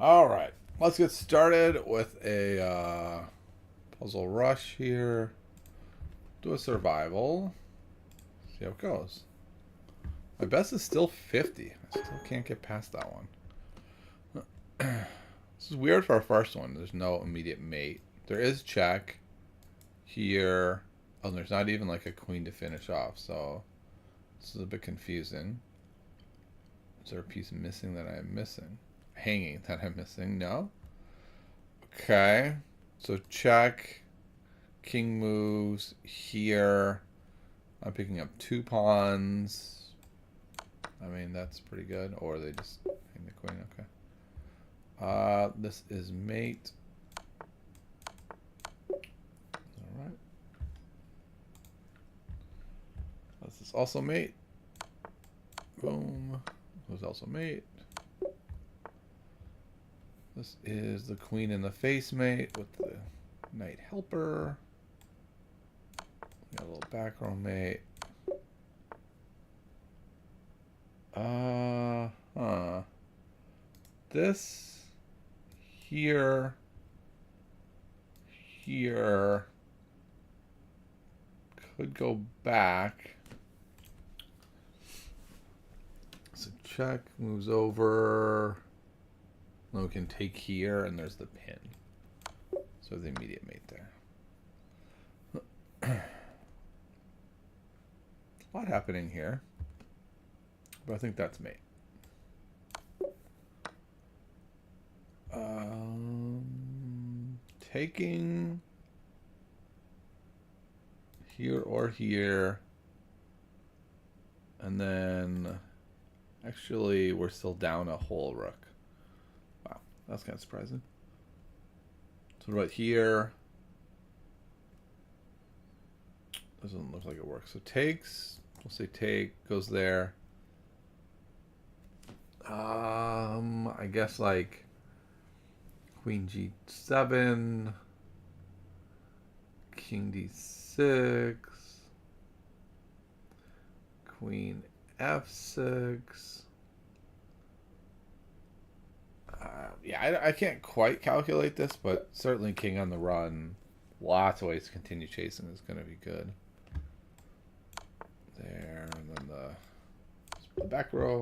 All right, let's get started with a puzzle rush here. Do a survival. See how it goes. My best is still 50. I still can't get past that one. This is weird for our first one. There's no immediate mate. There is check here. Oh, and there's not even like a queen to finish off. So this is a bit confusing. Is there a piece missing that I'm missing? Hanging that I'm missing? No. Okay. So check. King moves here. I'm picking up 2 pawns. I mean, that's pretty good. Or they just hang the queen. Okay. This is mate. Alright. This is also mate. Boom. Who's also mate. This is the queen in the face mate with the knight helper. Got a little back row mate. This here could go back. So check moves over. Then we can take here, and there's the pin. So the immediate mate there. A lot happening here, but I think that's mate. Taking here or here, and then actually we're still down a whole rook. Wow, that's kind of surprising. So right here, doesn't look like it works. So takes, we'll say take, goes there. I guess like Queen G7, King D6, Queen F6. Yeah, I can't quite calculate this, but certainly King on the run, lots of ways to continue chasing is going to be good. There, and then the back row.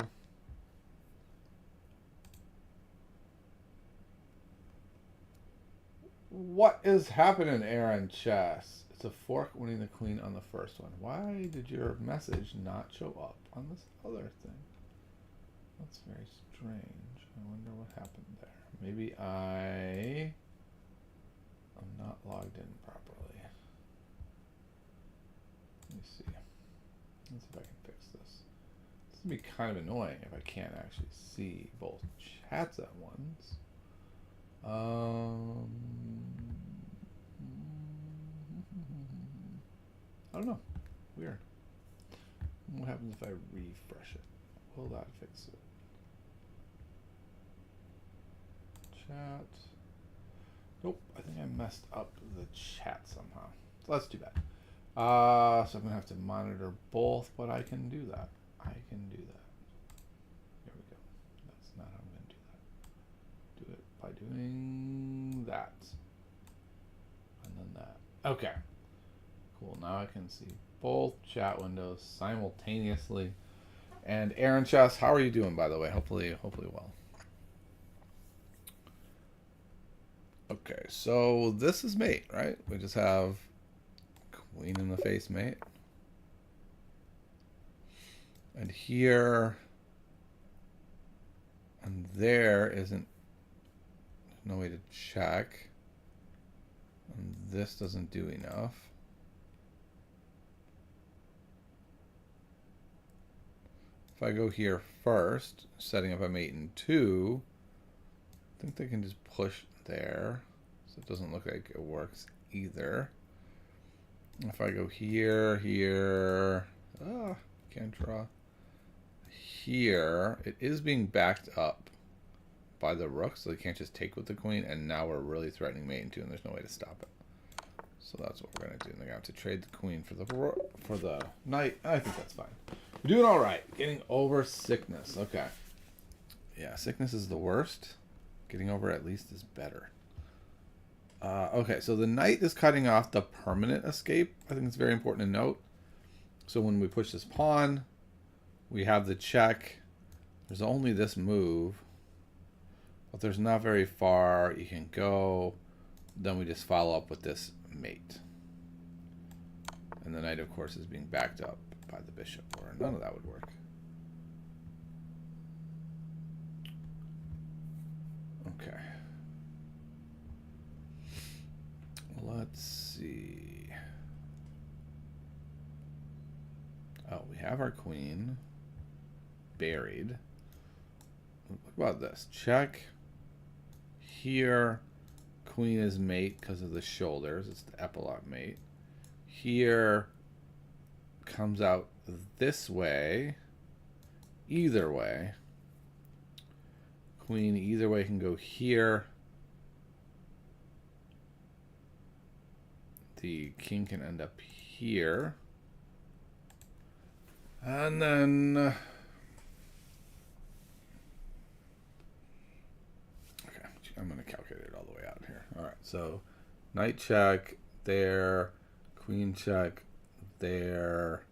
What is happening, Aaron Chess? It's a fork winning the queen on the first one. Why did your message not show up on this other thing? That's very strange. I wonder what happened there. Maybe I'm not logged in properly. Let me see. Let's see if I can fix this. This would be kind of annoying if I can't actually see both chats at once. I don't know. Weird. What happens if I refresh it? Will that fix it? Chat. Nope. I think I messed up the chat somehow. So that's too bad. So I'm going to have to monitor both, but I can do that. I can do that. There we go. That's not how I'm going to do that. Do it by doing that. And then that. Okay. Cool. Now I can see both chat windows simultaneously. And Aaron Chess, how are you doing, by the way? Hopefully well. Okay, so this is mate, right? We just have queen in the face mate. And here and there isn't no way to check. And this doesn't do enough. If I go here first, setting up a mate in 2, I think they can just push there. So it doesn't look like it works either. If I go here, can't draw. Here, it is being backed up by the rook, so they can't just take with the queen, and now we're really threatening mate in 2, and there's no way to stop it. So that's what we're going to do. They're going to have to trade the queen for the knight. I think that's fine. We're doing all right. Getting over sickness. Okay. Yeah, sickness is the worst. Getting over at least is better. Okay, so the knight is cutting off the permanent escape. I think it's very important to note. So when we push this pawn, we have the check. There's only this move, but there's not very far you can go. Then we just follow up with this mate. And the knight, of course, is being backed up by the bishop, or none of that would work. Okay. Let's see. Oh, we have our queen buried. What about this? Check. Here, queen is mate because of the shoulders. It's the epilogue mate. Here comes out this way. Either way. Queen either way can go here. The king can end up here. And then... okay, I'm going to calculate it all the way out here. All right, so knight check there, queen check there.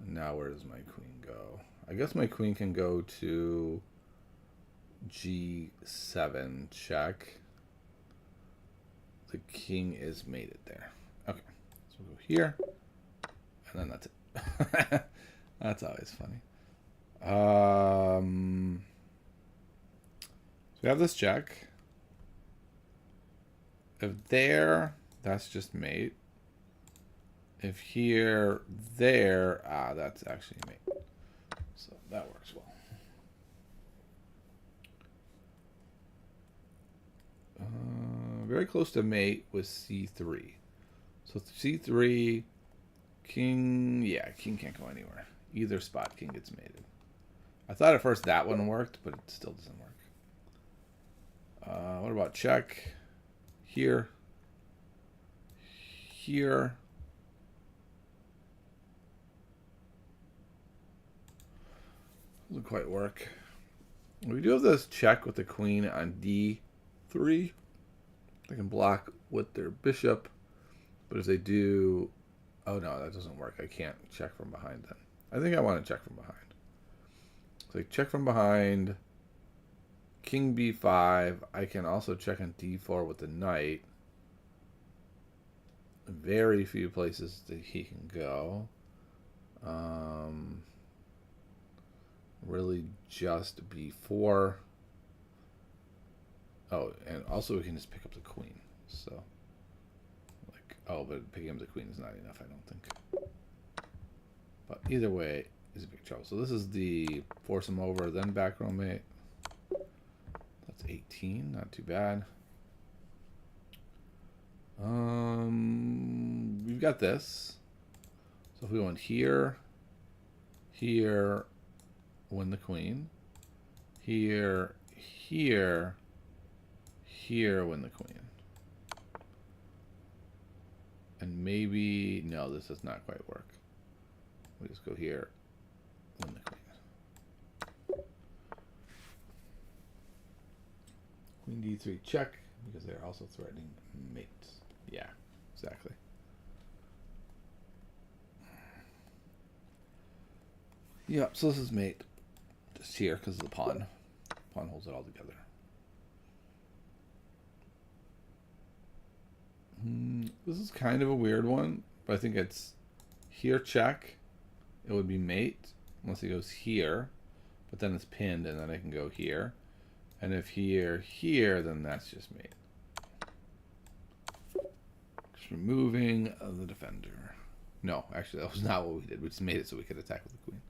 Now where does my queen go? I guess my queen can go to G7 check. The king is mated there. Okay, so we'll go here, and then that's it. That's always funny. So we have this check. If there, that's just mate. If here, there, that's actually mate. So that works well. Very close to mate was C3. So C3, king, yeah, king can't go anywhere. Either spot king gets mated. I thought at first that one worked, but it still doesn't work. What about check? Here. Here. Doesn't quite work. We do have this check with the queen on D3. They can block with their bishop, but if they do, oh no, that doesn't work. I can't check from behind then. I think I want to check from behind. So check from behind, king b5. I can also check on d4 with the knight. Very few places that he can go. Really just b4. Oh, and also we can just pick up the queen. So, like, oh, but picking up the queen is not enough, I don't think. But either way is a big trouble. So this is the force him over, then back row mate. That's 18, not too bad. We've got this. So if we went here, here, win the queen. Here, here, here, win the queen. And maybe, no, this does not quite work. We just go here, win the queen. Queen d3 check, because they're also threatening mate. Yeah, exactly. Yeah, so this is mate. Just here because of the pawn. Pawn holds it all together. This is kind of a weird one, but I think it's here check. It would be mate unless he goes here, but then it's pinned and then I can go here. And if here, here, then that's just mate. Just removing the defender. No, actually that was not what we did. We just made it so we could attack with the queen.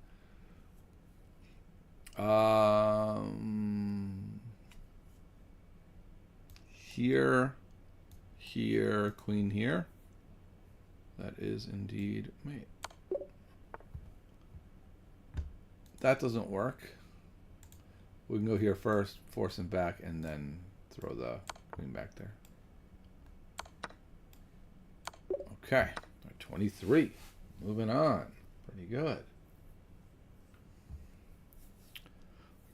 Here, here, queen here. That is indeed mate. That doesn't work. We can go here first, force him back, and then throw the queen back there. Okay, 23. Moving on. Pretty good.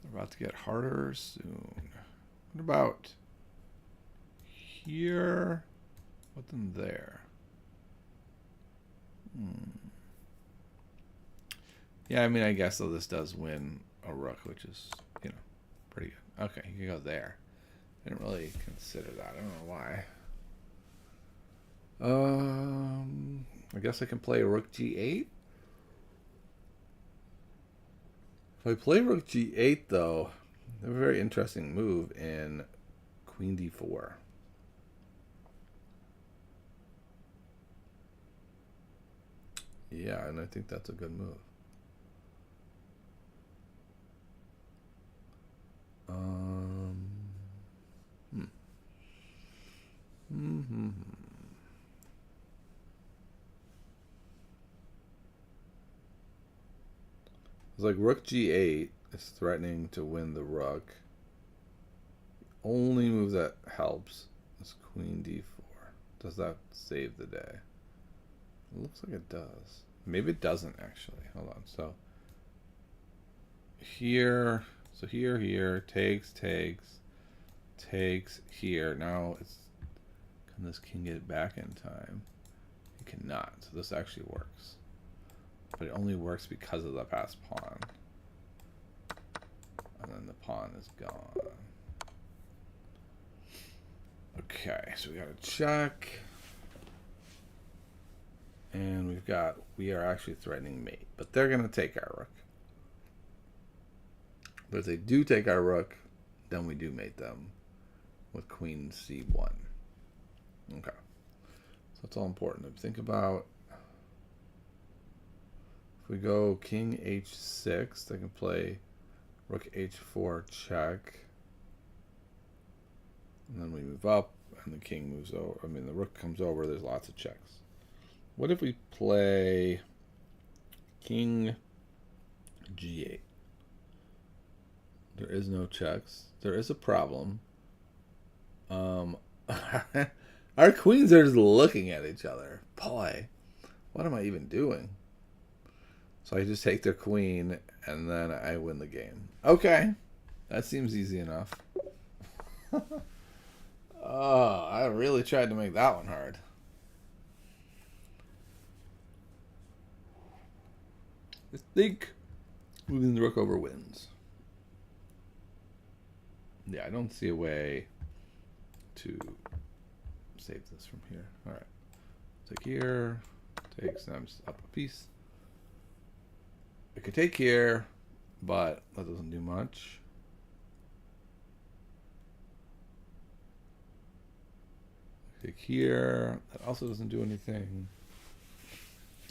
We're about to get harder soon. What about here? What's in there? Yeah, I mean, I guess though this does win a rook, which is, you know, pretty good. Okay, you can go there. I didn't really consider that. I don't know why. I guess I can play rook g8. If I play rook g8, though, I have a very interesting move in queen d4. Yeah, and I think that's a good move. It's like rook g8 is threatening to win the rook. Only move that helps is queen d4. Does that save the day? It looks like it does. Maybe it doesn't actually. Hold on. So here, here, takes, here. Now it's, can this king get it back in time? It cannot. So this actually works. But it only works because of the passed pawn. And then the pawn is gone. Okay, so we got a check. And we are actually threatening mate. But they're going to take our rook. But if they do take our rook, then we do mate them with queen c1. Okay. So that's all important to think about. If we go king h6, they can play rook h4 check. And then we move up, and the king moves over. I mean, the rook comes over. There's lots of checks. What if we play king g8? There is no checks. There is a problem. Our queens are just looking at each other. Boy, what am I even doing? So I just take their queen, and then I win the game. Okay, that seems easy enough. Oh, I really tried to make that one hard. I think moving the rook over wins. Yeah, I don't see a way to save this from here. All right, take here, takes, and I'm just up a piece. I could take here, but that doesn't do much. Take here, that also doesn't do anything.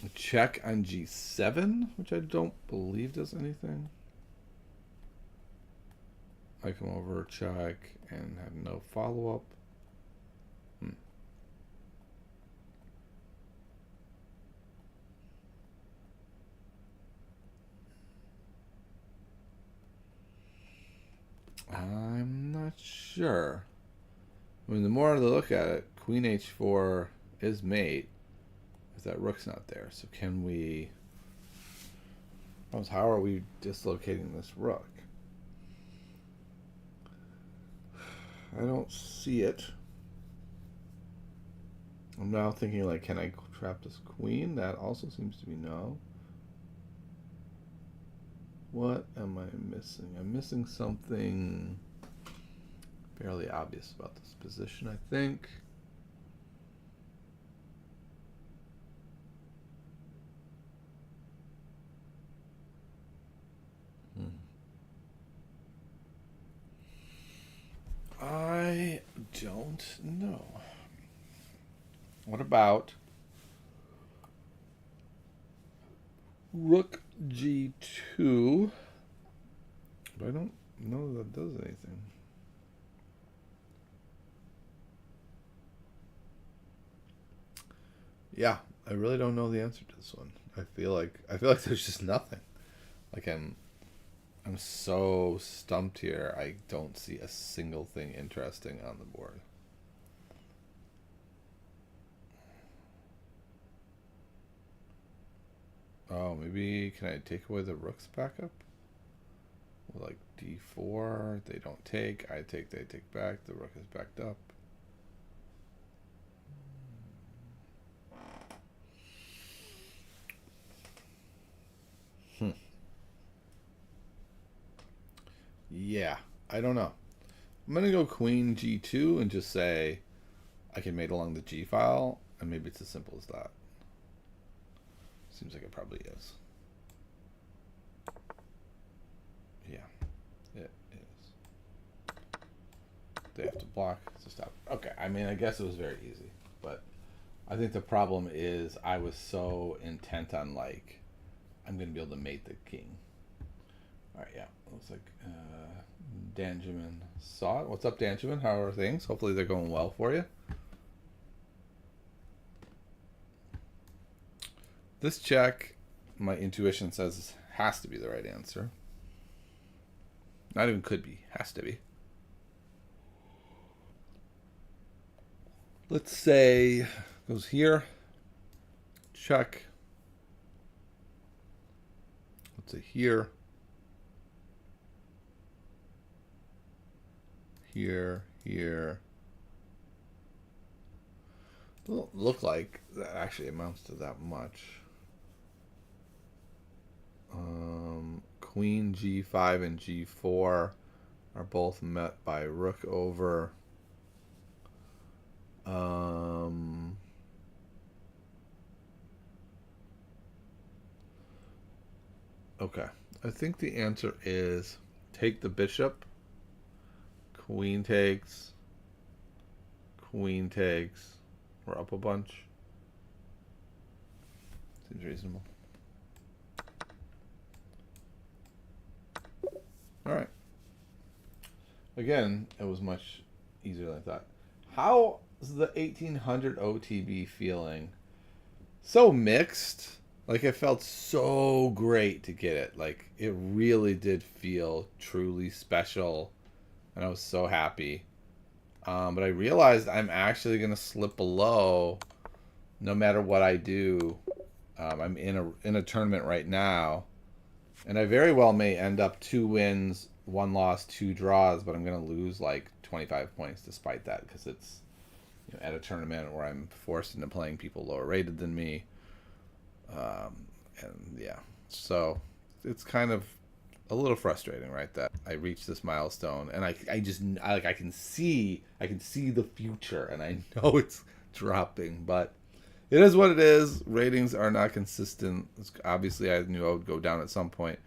A check on g7, which I don't believe does anything. I come over, check, and have no follow-up. I'm not sure. I mean, the more I look at it, queen h4 is mate if that rook's not there. So can we... How are we dislocating this rook? I don't see it. I'm now thinking, like, can I trap this queen? That also seems to be no. What am I missing? I'm missing something fairly obvious about this position, I think. I don't know. What about rook g2? But I don't know that does anything. Yeah, I really don't know the answer to this one. I feel like there's just nothing. Like I'm so stumped here. I don't see a single thing interesting on the board. Oh, maybe can I take away the rook's backup? Like d4, they don't take. I take, they take back. The rook is backed up. Yeah, I don't know. I'm going to go queen g2 and just say I can mate along the g file, and maybe it's as simple as that. Seems like it probably is. Yeah, it is. They have to block to stop. Okay, I mean, I guess it was very easy, but I think the problem is I was so intent on, like, I'm going to be able to mate the king. All right, yeah, looks like Danjamin saw it. What's up, Danjamin? How are things? Hopefully they're going well for you. This check, my intuition says, has to be the right answer. Not even could be, has to be. Let's say goes here. Check. Let's say here. Here, here. Doesn't look like that actually amounts to that much. Queen g5 and g4 are both met by rook over. Okay, I think the answer is take the bishop. Queen takes. Queen takes. We're up a bunch. Seems reasonable. All right. Again, it was much easier than I thought. How is the 1800 OTB feeling? So mixed. Like, it felt so great to get it. Like, it really did feel truly special. And I was so happy. But I realized I'm actually going to slip below no matter what I do. I'm in a tournament right now. And I very well may end up 2 wins, 1 loss, 2 draws. But I'm going to lose like 25 points despite that. Because it's at a tournament where I'm forced into playing people lower rated than me. And yeah. So it's kind of a little frustrating, right? That I reached this milestone, and I can see the future, and I know it's dropping, but it is what it is. Ratings are not consistent. Obviously, I knew I would go down at some point.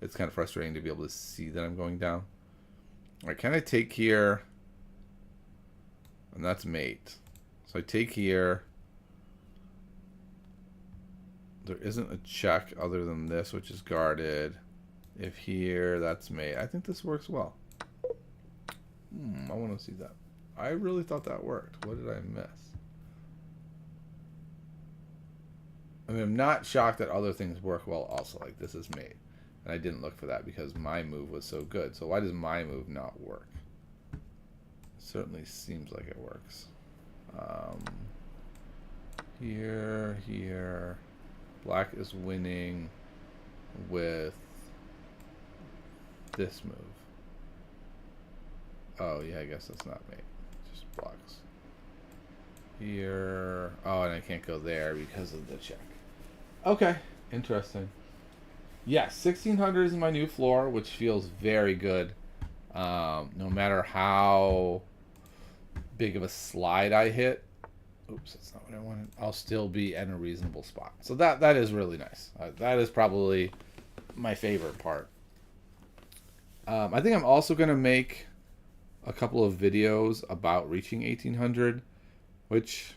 It's kind of frustrating to be able to see that I'm going down. All right, can I take here? And that's mate. So I take here. There isn't a check other than this, which is guarded. If here, that's mate. I think this works well. I want to see that. I really thought that worked. What did I miss? I mean, I'm not shocked that other things work well also. Like, this is mate. And I didn't look for that because my move was so good. So why does my move not work? It certainly seems like it works. Here, here. Black is winning with this move. Oh, yeah, I guess that's not mate. Just blocks. Here. Oh, and I can't go there because of the check. Okay, interesting. Yes, 1600 is my new floor, which feels very good. No matter how big of a slide I hit. Oops, that's not what I wanted. I'll still be in a reasonable spot. So that is really nice. That is probably my favorite part. I think I'm also going to make a couple of videos about reaching 1800, which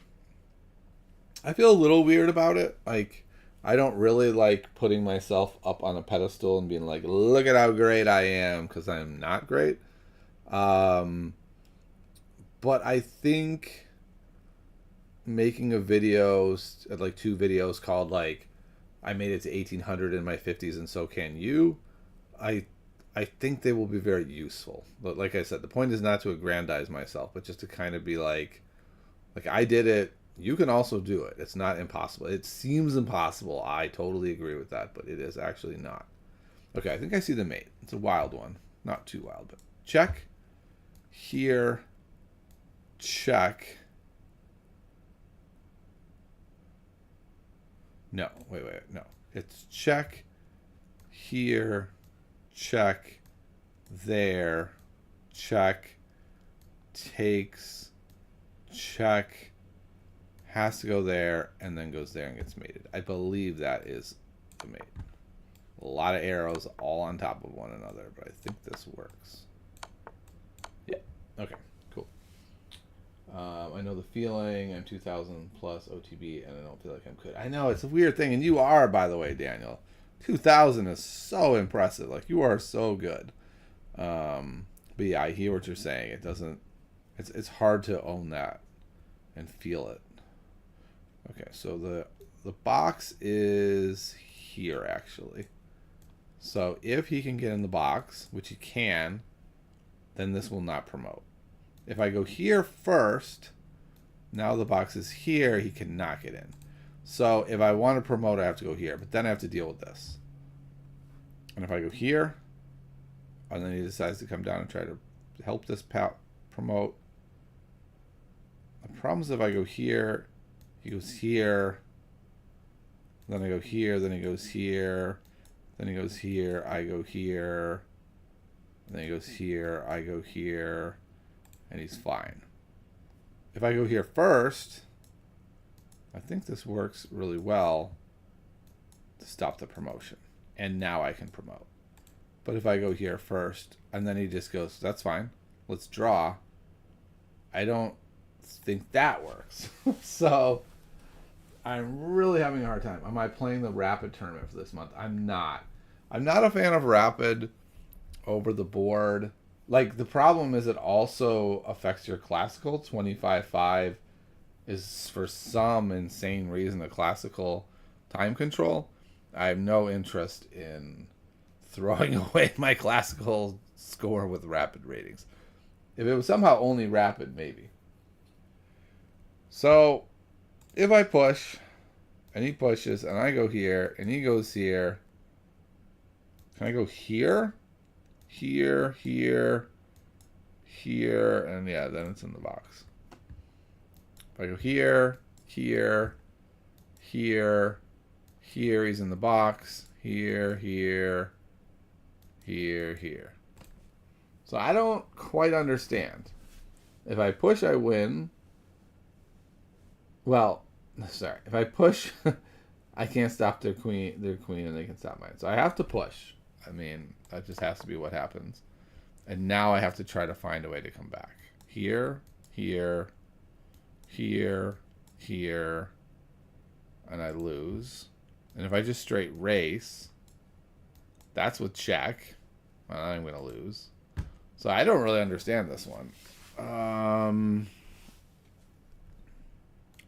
I feel a little weird about it. Like, I don't really like putting myself up on a pedestal and being like, look at how great I am, because I'm not great. But I think making a video, like 2 videos called like, I made it to 1800 in my 50s and so can you, I think they will be very useful. But like I said, the point is not to aggrandize myself, but just to kind of be like I did it. You can also do it. It's not impossible. It seems impossible. I totally agree with that, but it is actually not. Okay, I think I see the mate. It's a wild one. Not too wild, but check. Here, check. No, wait, no. It's check, here, check, there, check, takes, check, has to go there, and then goes there and gets mated. I believe that is the mate. A lot of arrows all on top of one another, but I think this works. Yeah, okay, cool. I know the feeling. I'm 2,000 plus OTB, and I don't feel like I'm good. I know, it's a weird thing, and you are, by the way, Daniel. 2,000 is so impressive. Like, you are so good. But yeah, I hear what you're saying. It doesn't... It's hard to own that and feel it. Okay, so the box is here, actually. So if he can get in the box, which he can, then this will not promote. If I go here first, now the box is here, he cannot get in. So if I want to promote, I have to go here, but then I have to deal with this. And if I go here, and then he decides to come down and try to help this promote. The problem is if I go here, he goes here, then I go here, then he goes here, then he goes here, I go here, then he goes here, I go here, and he's fine. If I go here first, I think this works really well to stop the promotion. And now I can promote. But if I go here first, and then he just goes, that's fine, let's draw, I don't think that works. So I'm really having a hard time. Am I playing the Rapid tournament for this month? I'm not. I'm not a fan of Rapid over the board. Like, the problem is it also affects your classical. 25-5 is, for some insane reason, a classical time control. I have no interest in throwing away my classical score with Rapid ratings. If it was somehow only Rapid, maybe. So, if I push, and he pushes, and I go here, and he goes here, can I go here? Here, here, here, and yeah, then it's in the box. If I go here, here, here, here, he's in the box, here, here, here, here. So I don't quite understand. If I push, I win. Well, sorry. If I push, I can't stop their queen, and they can stop mine. So I have to push. I mean, that just has to be what happens. And now I have to try to find a way to come back. Here, here, here, here, and I lose. And if I just straight race, that's with check. Well, I'm going to lose. So I don't really understand this one.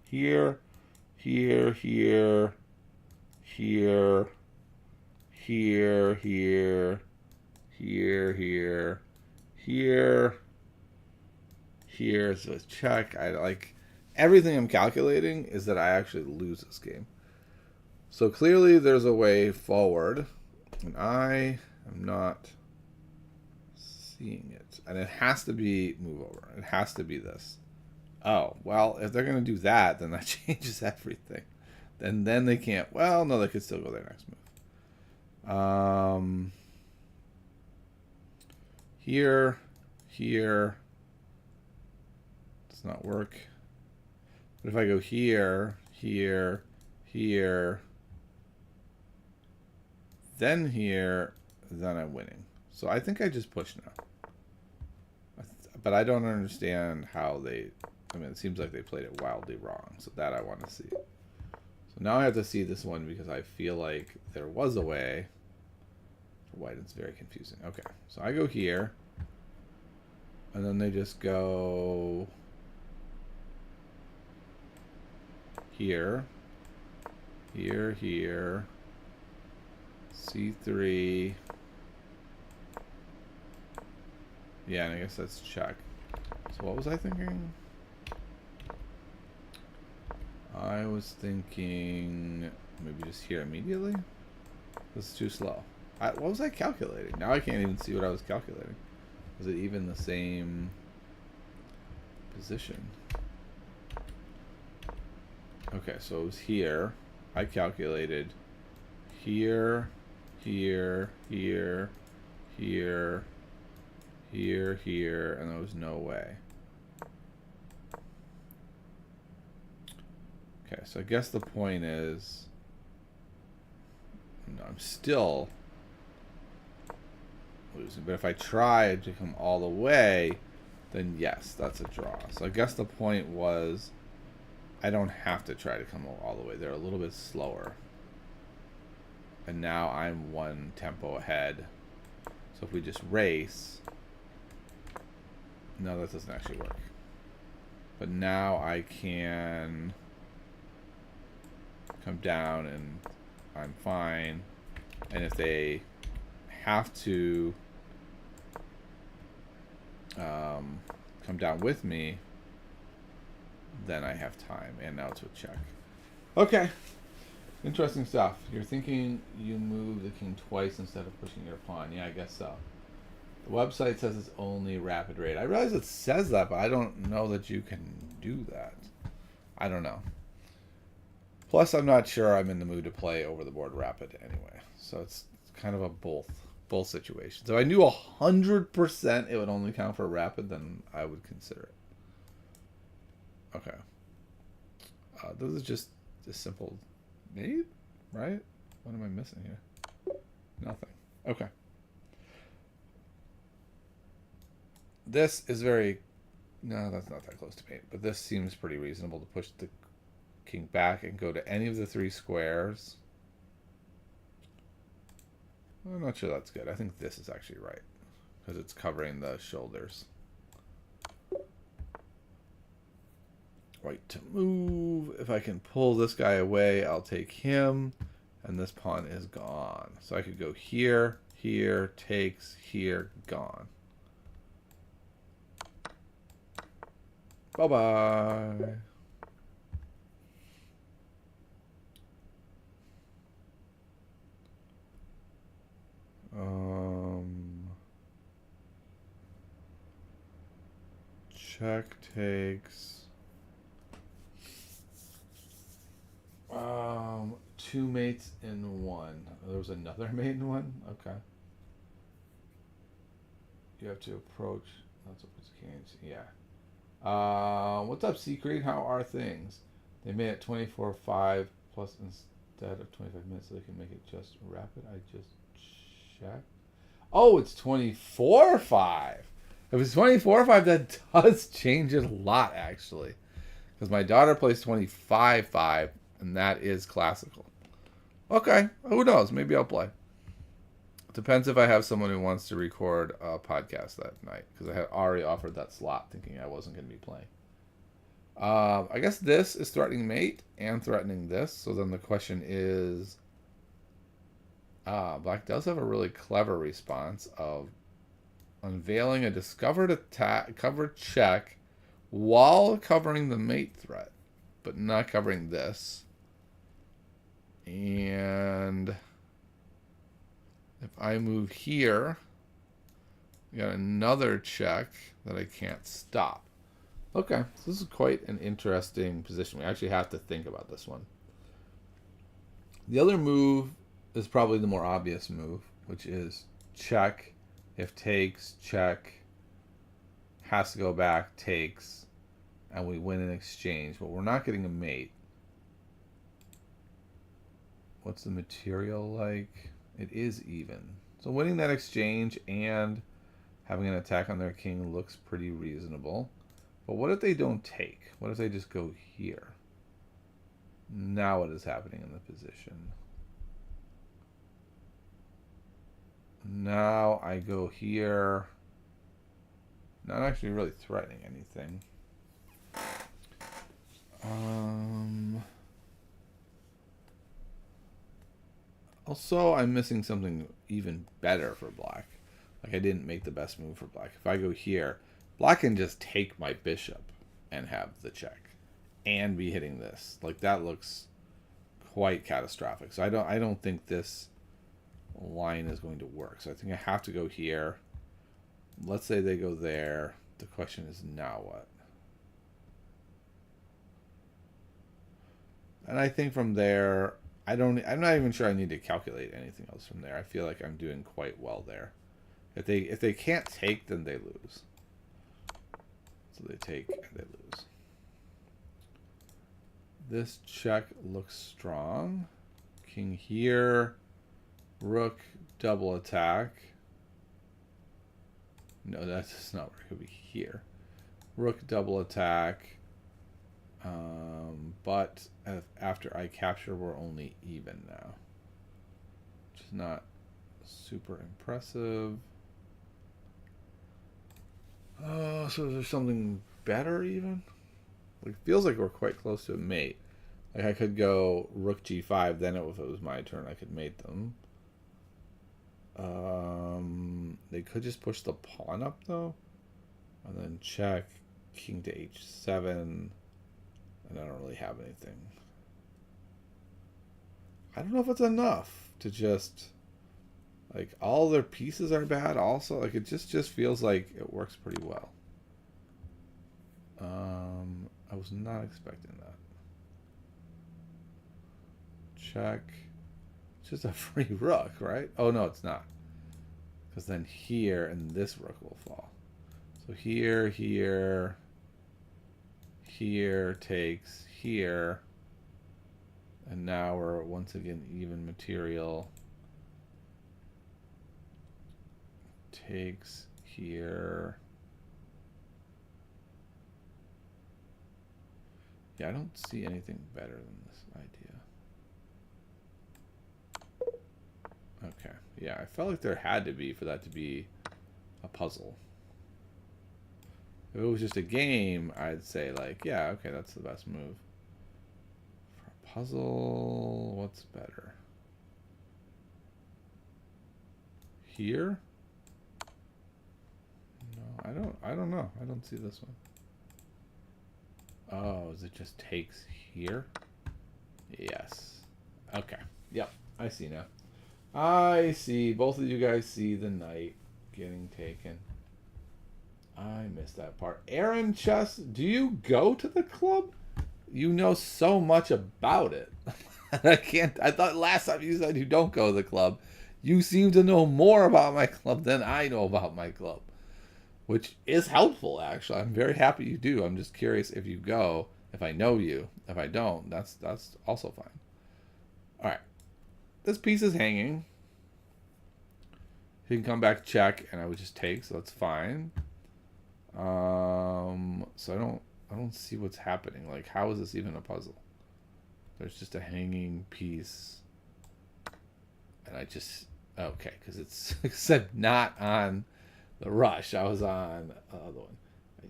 Here, here, here, here, here, here, here, here, here, here's a check. I like everything I'm calculating is that I actually lose this game. So clearly there's a way forward, and I am not seeing it. And it has to be move over. It has to be this. Oh, well, if they're going to do that, then that changes everything. Then they can't. Well, no, they could still go their next move. Here, here. Does not work. But if I go here, here, here, then here, then I'm winning. So I think I just push now. But I don't understand how they... I mean, it seems like they played it wildly wrong. So that I want to see. So now I have to see this one because I feel like there was a way. For white, it's very confusing. Okay, so I go here. And then they just go... Here. Here, here. C3. Yeah, and I guess that's check. So what was I thinking? I was thinking maybe just here immediately. This is too slow. What was I calculating? Now I can't even see what I was calculating. Was it even the same position? Okay, so it was here. I calculated here, here, here, here, here, and there was no way. Okay, so I guess the point is, no, I'm still losing. But if I try to come all the way, then yes, that's a draw. So I guess the point was, I don't have to try to come all the way. They're a little bit slower. And now I'm one tempo ahead. So if we just race, no, that doesn't actually work. But now I can come down and I'm fine. And if they have to come down with me, then I have time. And now it's with check. Okay. Interesting stuff. You're thinking you move the king twice instead of pushing your pawn. Yeah, I guess so. The website says it's only rapid rate. I realize it says that, but I don't know that you can do that. I don't know. Plus, I'm not sure I'm in the mood to play over the board rapid anyway. So it's kind of a both situation. So if I knew 100% it would only count for rapid, then I would consider it. Okay. This is just a simple mate, right? What am I missing here? Nothing. Okay. This is very... No, that's not that close to mate. But this seems pretty reasonable to push the king back and go to any of the three squares. I'm not sure that's good. I think this is actually right, because it's covering the shoulders. White to move. If I can pull this guy away, I'll take him, and this pawn is gone. So I could go here, here, takes, here, gone. Bye-bye. Check takes. Two mates in one. There was another mate in one? Okay. You have to approach. That's what puts kings. Yeah. What's up, Secret? How are things? They made it 24/5 plus instead of 25 minutes so they can make it just rapid. I just checked. Oh, it's 24/5. If it's 24/5, that does change it a lot, actually. Because my daughter plays 25/5, and that is classical. Okay, who knows? Maybe I'll play. Depends if I have someone who wants to record a podcast that night, because I had already offered that slot thinking I wasn't going to be playing. I guess this is threatening mate and threatening this, so then the question is... Black does have a really clever response of unveiling a discovered attack, covered check, while covering the mate threat, but not covering this. And if I move here, we got another check that I can't stop. Okay, so this is quite an interesting position. We actually have to think about this one. The other move is probably the more obvious move, which is check. If takes, check. Has to go back, takes. And we win in exchange. But we're not getting a mate. What's the material like? It is even. So winning that exchange and having an attack on their king looks pretty reasonable. But what if they don't take? What if they just go here? Now what is happening in the position? Now I go here. Not actually really threatening anything. Also, I'm missing something even better for black. Like, I didn't make the best move for black. If I go here, black can just take my bishop and have the check and be hitting this. Like, that looks quite catastrophic. So I don't think this line is going to work. So I think I have to go here. Let's say they go there. The question is now what? And I think from there, I'm not even sure I need to calculate anything else from there. I feel like I'm doing quite well there. If they can't take, then they lose. So they take and they lose. This check looks strong. King here. Rook double attack. No, that's not where it could be here. Rook double attack. But after I capture, we're only even now. Which is not super impressive. Oh, so is there something better even? It feels like we're quite close to a mate. Like I could go rook g5, then if it was my turn, I could mate them. They could just push the pawn up though, and then check king to h7, and I don't really have anything. I don't know if it's enough to just like all their pieces are bad. Also, like it just feels like it works pretty well. I was not expecting that. Check. It's just a free rook, right? Oh, no, it's not. Because then here and this rook will fall. So here, here, here takes here. And now we're once again even material. Takes here. Yeah, I don't see anything better than this idea. Okay. Yeah, I felt like there had to be for that to be a puzzle. If it was just a game, I'd say like, yeah, okay, that's the best move. For a puzzle, what's better? Here? No, I don't know. I don't see this one. Oh, is it just takes here? Yes. Okay. Yep. I see now. I see. Both of you guys see the knight getting taken. I missed that part. Aaron Chess, do you go to the club? You know so much about it. I thought last time you said you don't go to the club. You seem to know more about my club than I know about my club. Which is helpful, actually. I'm very happy you do. I'm just curious if you go, if I know you. If I don't, that's also fine. All right. This piece is hanging. He can come back check, and I would just take, so that's fine. So I don't see what's happening. Like, how is this even a puzzle? There's just a hanging piece. And I just... Okay, because it's said not on... the rush. I was on the other one.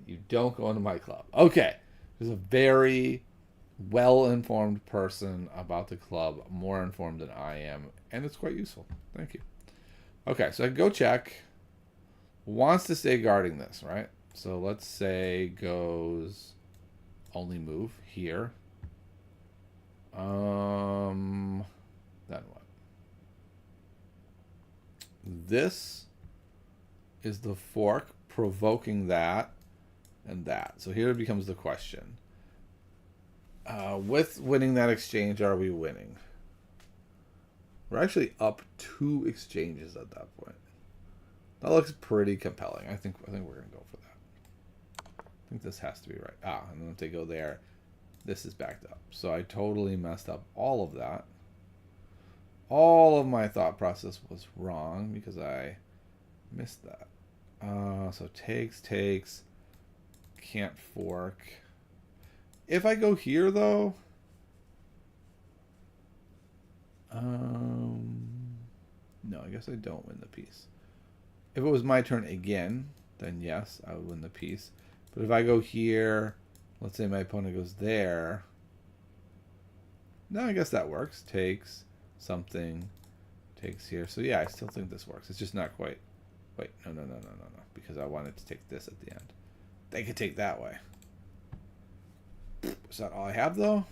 You don't go into my club. Okay. There's a very well-informed person about the club, more informed than I am, and it's quite useful. Thank you. Okay, so I go check. Wants to stay guarding this, right? So let's say goes only move here. Then what? This is the fork provoking that and that. So here becomes the question. With winning that exchange, are we winning? We're actually up 2 exchanges at that point. That looks pretty compelling. I think we're gonna go for that. I think this has to be right. And then if they go there, this is backed up. So I totally messed up all of that. All of my thought process was wrong because I missed that. So takes, can't fork. If I go here though, no, I guess I don't win the piece. If it was my turn again, then yes, I would win the piece. But if I go here, let's say my opponent goes there. No, I guess that works. Takes something, takes here. So yeah, I still think this works. It's just not quite. Wait, no. Because I wanted to take this at the end. They could take that way. Is that all I have, though?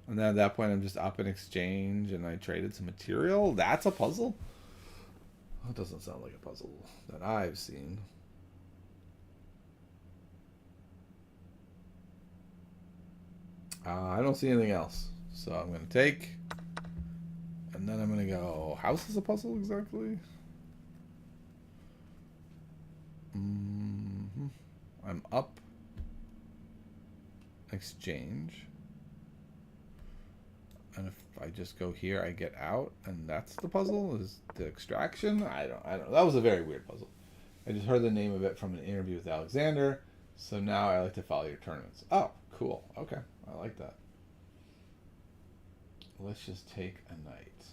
And then at that point, I'm just up in exchange, and I traded some material. That's a puzzle? That doesn't sound like a puzzle that I've seen. I don't see anything else. So I'm going to take, and then I'm going to go, house is a puzzle exactly? I'm up, exchange. And if I just go here, I get out, and that's the puzzle? Is the extraction? I don't know. That was a very weird puzzle. I just heard the name of it from an interview with Alexander, so now I like to follow your tournaments. Oh, cool. Okay, I like that. Let's just take a knight.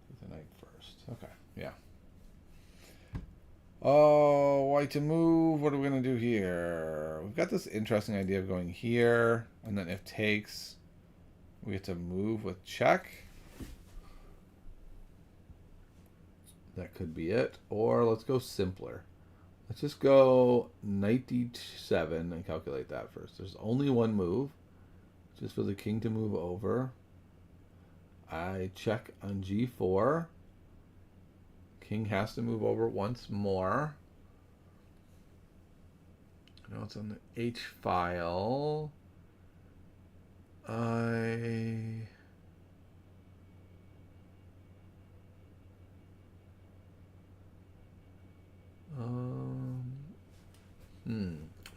Take the knight first. Okay, yeah. Oh, white to move. What are we going to do here? We've got this interesting idea of going here, and then if takes, we get to move with check. That could be it. Or let's go simpler. Let's just go knight d7 and calculate that first. There's only one move, just for the king to move over. I check on g4. King has to move over once more. Now it's on the H file. I'm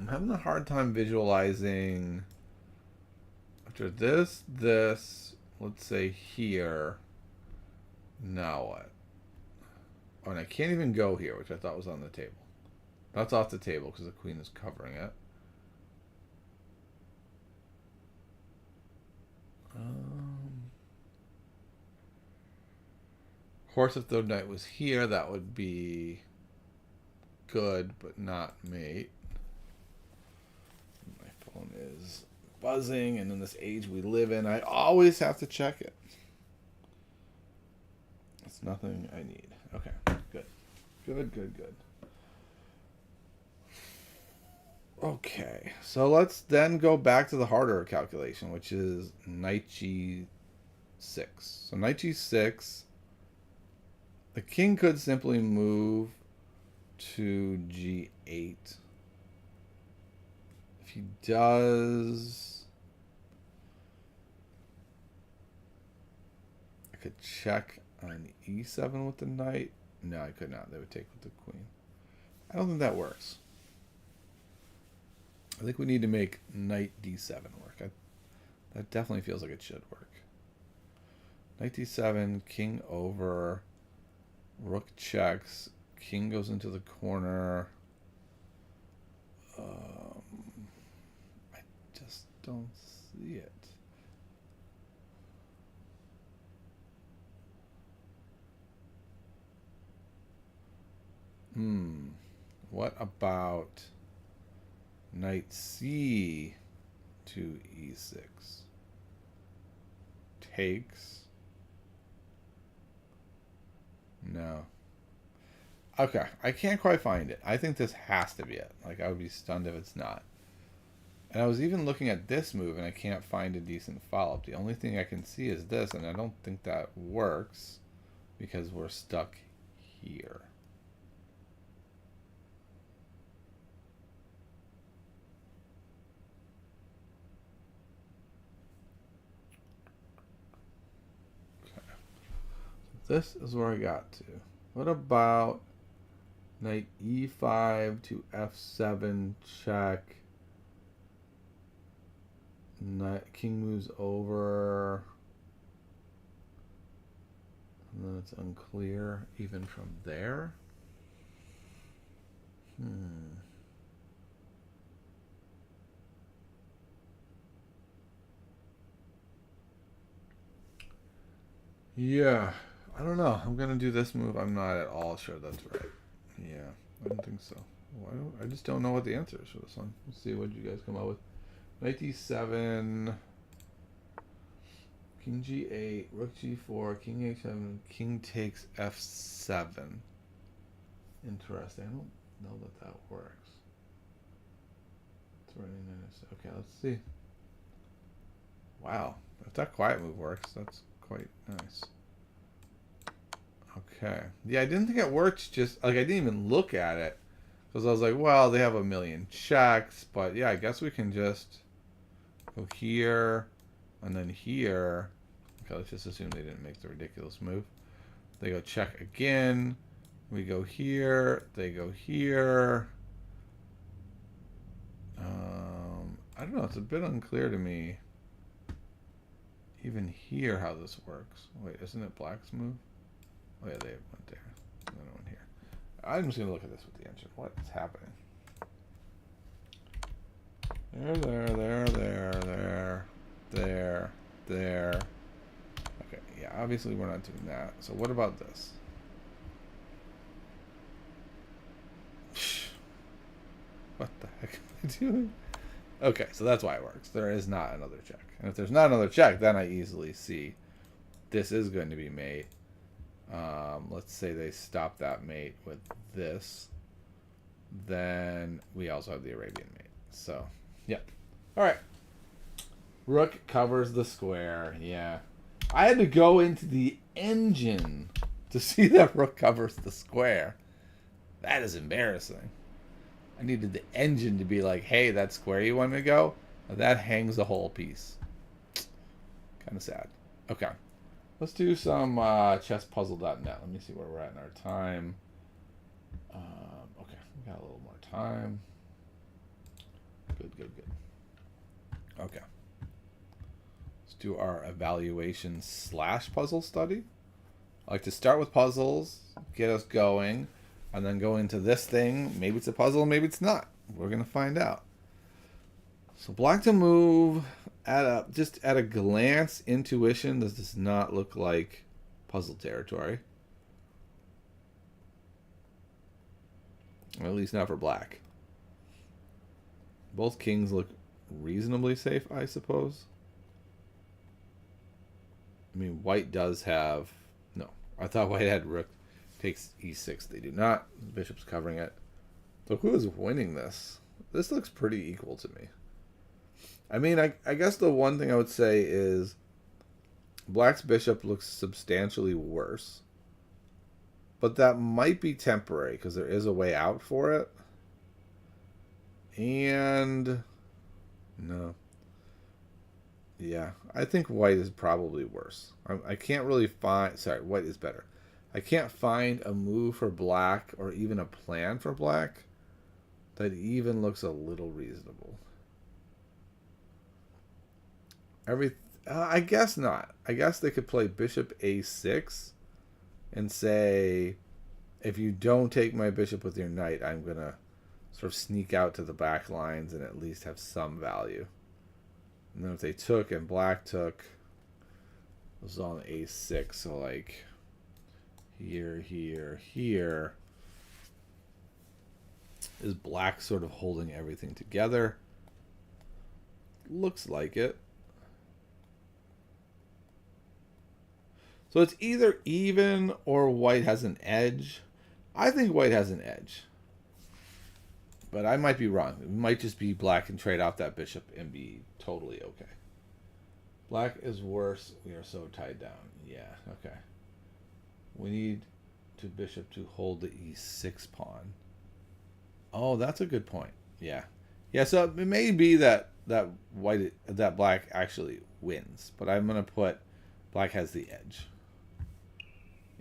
having a hard time visualizing after this, let's say here. Now what? Oh, and I can't even go here, which I thought was on the table. That's off the table because the queen is covering it. Of course, if the knight was here, that would be good, but not mate. My phone is buzzing, and in this age we live in, I always have to check it. It's nothing I need. Okay, good. Good. Okay, so let's then go back to the harder calculation, which is knight g6. So knight g6, the king could simply move to g8. If he does, I could check on e7 with the knight. No, I could not. They would take with the queen. I don't think that works. I think we need to make knight d7 work. That definitely feels like it should work. Knight d7, king over, rook checks, king goes into the corner. I just don't see it. What about knight c to e6? Takes. No. Okay, I can't quite find it. I think this has to be it. Like, I would be stunned if it's not. And I was even looking at this move, and I can't find a decent follow-up. The only thing I can see is this, and I don't think that works because we're stuck here. This is where I got to. What about knight e5 to f7 check? Knight, king moves over. And then it's unclear even from there. Yeah. I don't know. I'm gonna do this move. I'm not at all sure that's right. Yeah, I don't think so. I just don't know what the answer is for this one. Let's see what you guys come up with. Knight d7, king g8, rook g4, king h7, king takes f7. Interesting. I don't know that works. It's running in. Okay, let's see. Wow. If that quiet move works, that's quite nice. Okay. Yeah, I didn't think it worked. Just like I didn't even look at it because I was like, well, they have a million checks, but yeah, I guess we can just go here and then here. Okay, let's just assume they didn't make the ridiculous move. They go check again. We go here. They go here. I don't know. It's a bit unclear to me. Even here, how this works. Wait, isn't it Black's move? Oh yeah, they went there. And then one here. I'm just gonna look at this with the engine. What is happening? There. Okay, yeah, obviously we're not doing that. So what about this? What the heck am I doing? Okay, so that's why it works. There is not another check. And if there's not another check, then I easily see this is going to be mate. Let's say they stop that mate with this. Then we also have the Arabian mate. So, yeah. All right. Rook covers the square. Yeah. I had to go into the engine to see that rook covers the square. That is embarrassing. I needed the engine to be like, hey, that square you want me to go? That hangs the whole piece. Kind of sad. Okay. Let's do some chesspuzzle.net. Let me see where we're at in our time. Okay. We got a little more time. Good. Okay. Let's do our evaluation / puzzle study. I like to start with puzzles, get us going, and then go into this thing. Maybe it's a puzzle, maybe it's not. We're going to find out. So black to move, just at a glance, intuition, this does not look like puzzle territory. Or at least not for black. Both kings look reasonably safe, I suppose. I mean, white does have... No, I thought white had rook takes e6. They do not. The bishop's covering it. So who is winning this? This looks pretty equal to me. I mean, I guess the one thing I would say is black's bishop looks substantially worse. But that might be temporary because there is a way out for it. And... no. Yeah, I think white is probably worse. I can't really find... Sorry, white is better. I can't find a move for black or even a plan for black that even looks a little reasonable. I guess not. I guess they could play bishop a6 and say, if you don't take my bishop with your knight, I'm going to sort of sneak out to the back lines and at least have some value. And then if they took and black took, it was on a6, so like here. Is black sort of holding everything together? Looks like it. So it's either even or white has an edge. I think white has an edge. But I might be wrong. It might just be black can trade off that bishop and be totally okay. Black is worse. We are so tied down. Yeah, okay. We need to bishop to hold the e6 pawn. Oh, that's a good point. Yeah. Yeah, so it may be that black actually wins, but I'm going to put black has the edge.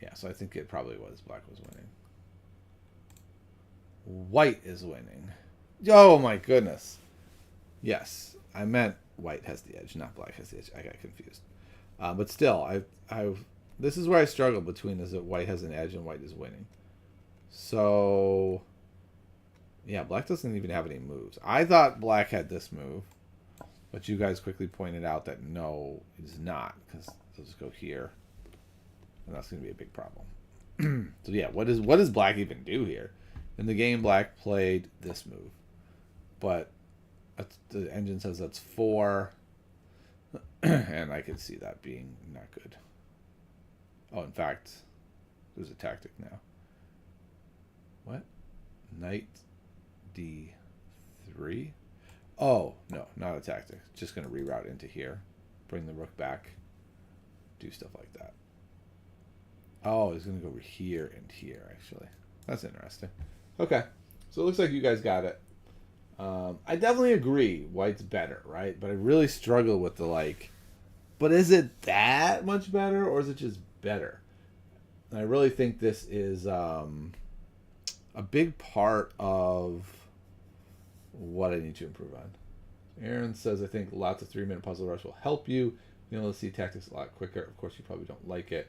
Yeah, so I think it probably was black was winning. White is winning. Oh my goodness. Yes, I meant white has the edge, not black has the edge. I got confused. But still, this is where I struggle between is that white has an edge and white is winning. So, yeah, black doesn't even have any moves. I thought black had this move, but you guys quickly pointed out that no, it is not, because they'll just go here, and that's going to be a big problem. So yeah, what does black even do here? In the game, black played this move, but the engine says that's 4, and I can see that being not good. Oh, in fact, there's a tactic now. What? Knight D3? Oh, no, not a tactic. Just going to reroute into here. bring the rook back, do stuff like that. Oh, he's going to go over here and here, actually. That's interesting. Okay, so it looks like you guys got it. I definitely agree white's better, right? But I really struggle with the like, but is it that much better or is it just better? And I really think this is a big part of what I need to improve on. Aaron says, I think lots of 3-minute puzzle rush will help you. You know, let's see tactics a lot quicker. Of course, you probably don't like it.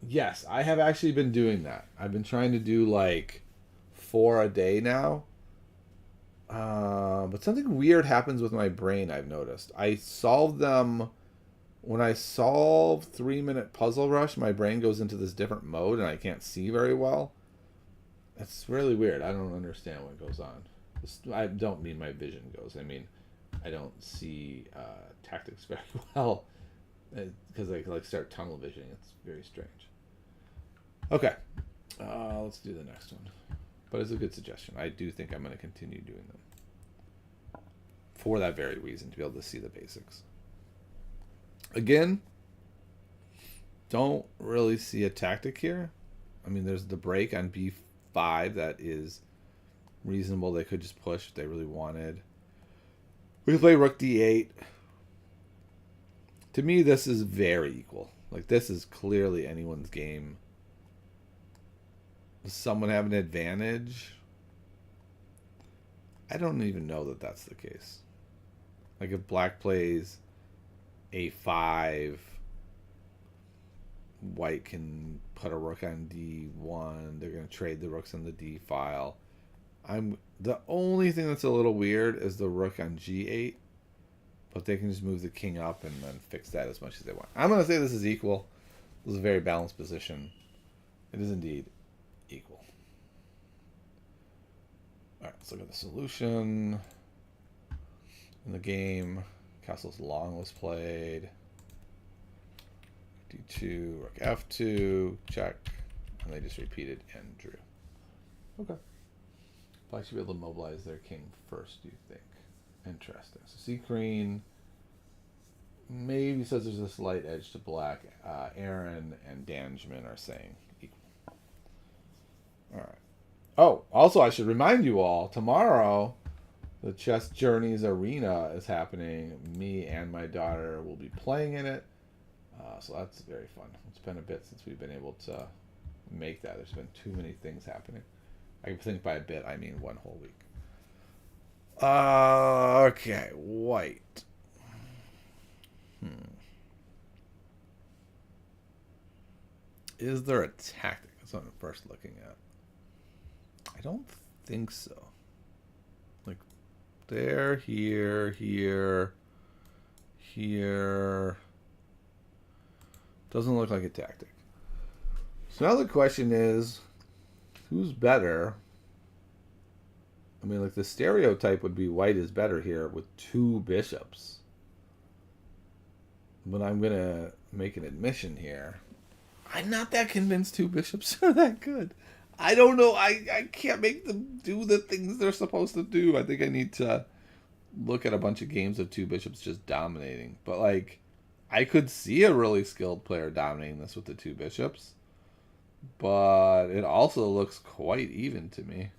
Yes, I have actually been doing that. I've been trying to do like 4 a day now. But something weird happens with my brain, I've noticed. I solve them. When I solve 3-minute puzzle rush, my brain goes into this different mode and I can't see very well. It's really weird. I don't understand what goes on. I don't mean my vision goes. I mean, I don't see tactics very well because I like start tunnel visioning. It's very strange. Okay, let's do the next one. But it's a good suggestion. I do think I'm going to continue doing them for that very reason, to be able to see the basics. Again, don't really see a tactic here. I mean, there's the break on b5 that is reasonable. They could just push if they really wanted. We can play rook d8. To me, this is very equal. Like, this is clearly anyone's game. Does someone have an advantage? I don't even know that that's the case. Like, if black plays a5, white can put a rook on d1. They're going to trade the rooks on the d file. The only thing that's a little weird is the rook on g8, but they can just move the king up and then fix that as much as they want. I'm going to say this is equal. This is a very balanced position. It is indeed equal. All right, let's look at the solution. In the game, castle's long was played. d2, rook f2, check, and they just repeated and drew. Okay. Black should be able to mobilize their king first, do you think? Interesting. So C queen maybe says there's a slight edge to black. Aaron and Danjman are saying equal. All right. Oh, also I should remind you all, tomorrow the Chess Journeys Arena is happening. Me and my daughter will be playing in it. So that's very fun. It's been a bit since we've been able to make that. There's been too many things happening. I think by a bit, I mean 1 whole week. Okay, white. Is there a tactic? That's what I'm first looking at. I don't think so. Like, there, here, here, here. Doesn't look like a tactic. So now the question is, who's better? I mean, like, the stereotype would be white is better here with 2 bishops. But I'm going to make an admission here. I'm not that convinced 2 bishops are that good. I don't know. I can't make them do the things they're supposed to do. I think I need to look at a bunch of games of 2 bishops just dominating. But, like, I could see a really skilled player dominating this with the 2 bishops. But it also looks quite even to me.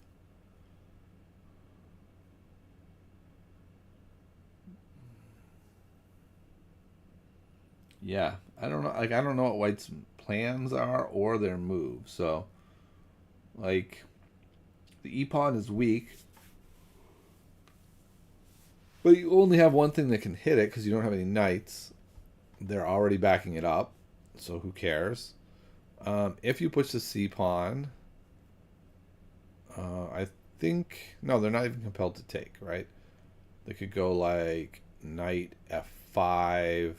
Yeah, I don't know. Like, I don't know what white's plans are or their moves. So, like, the e-pawn is weak. But you only have one thing that can hit it because you don't have any knights. They're already backing it up, so who cares? If you push the c-pawn, I think... No, they're not even compelled to take, right? They could go like knight f5.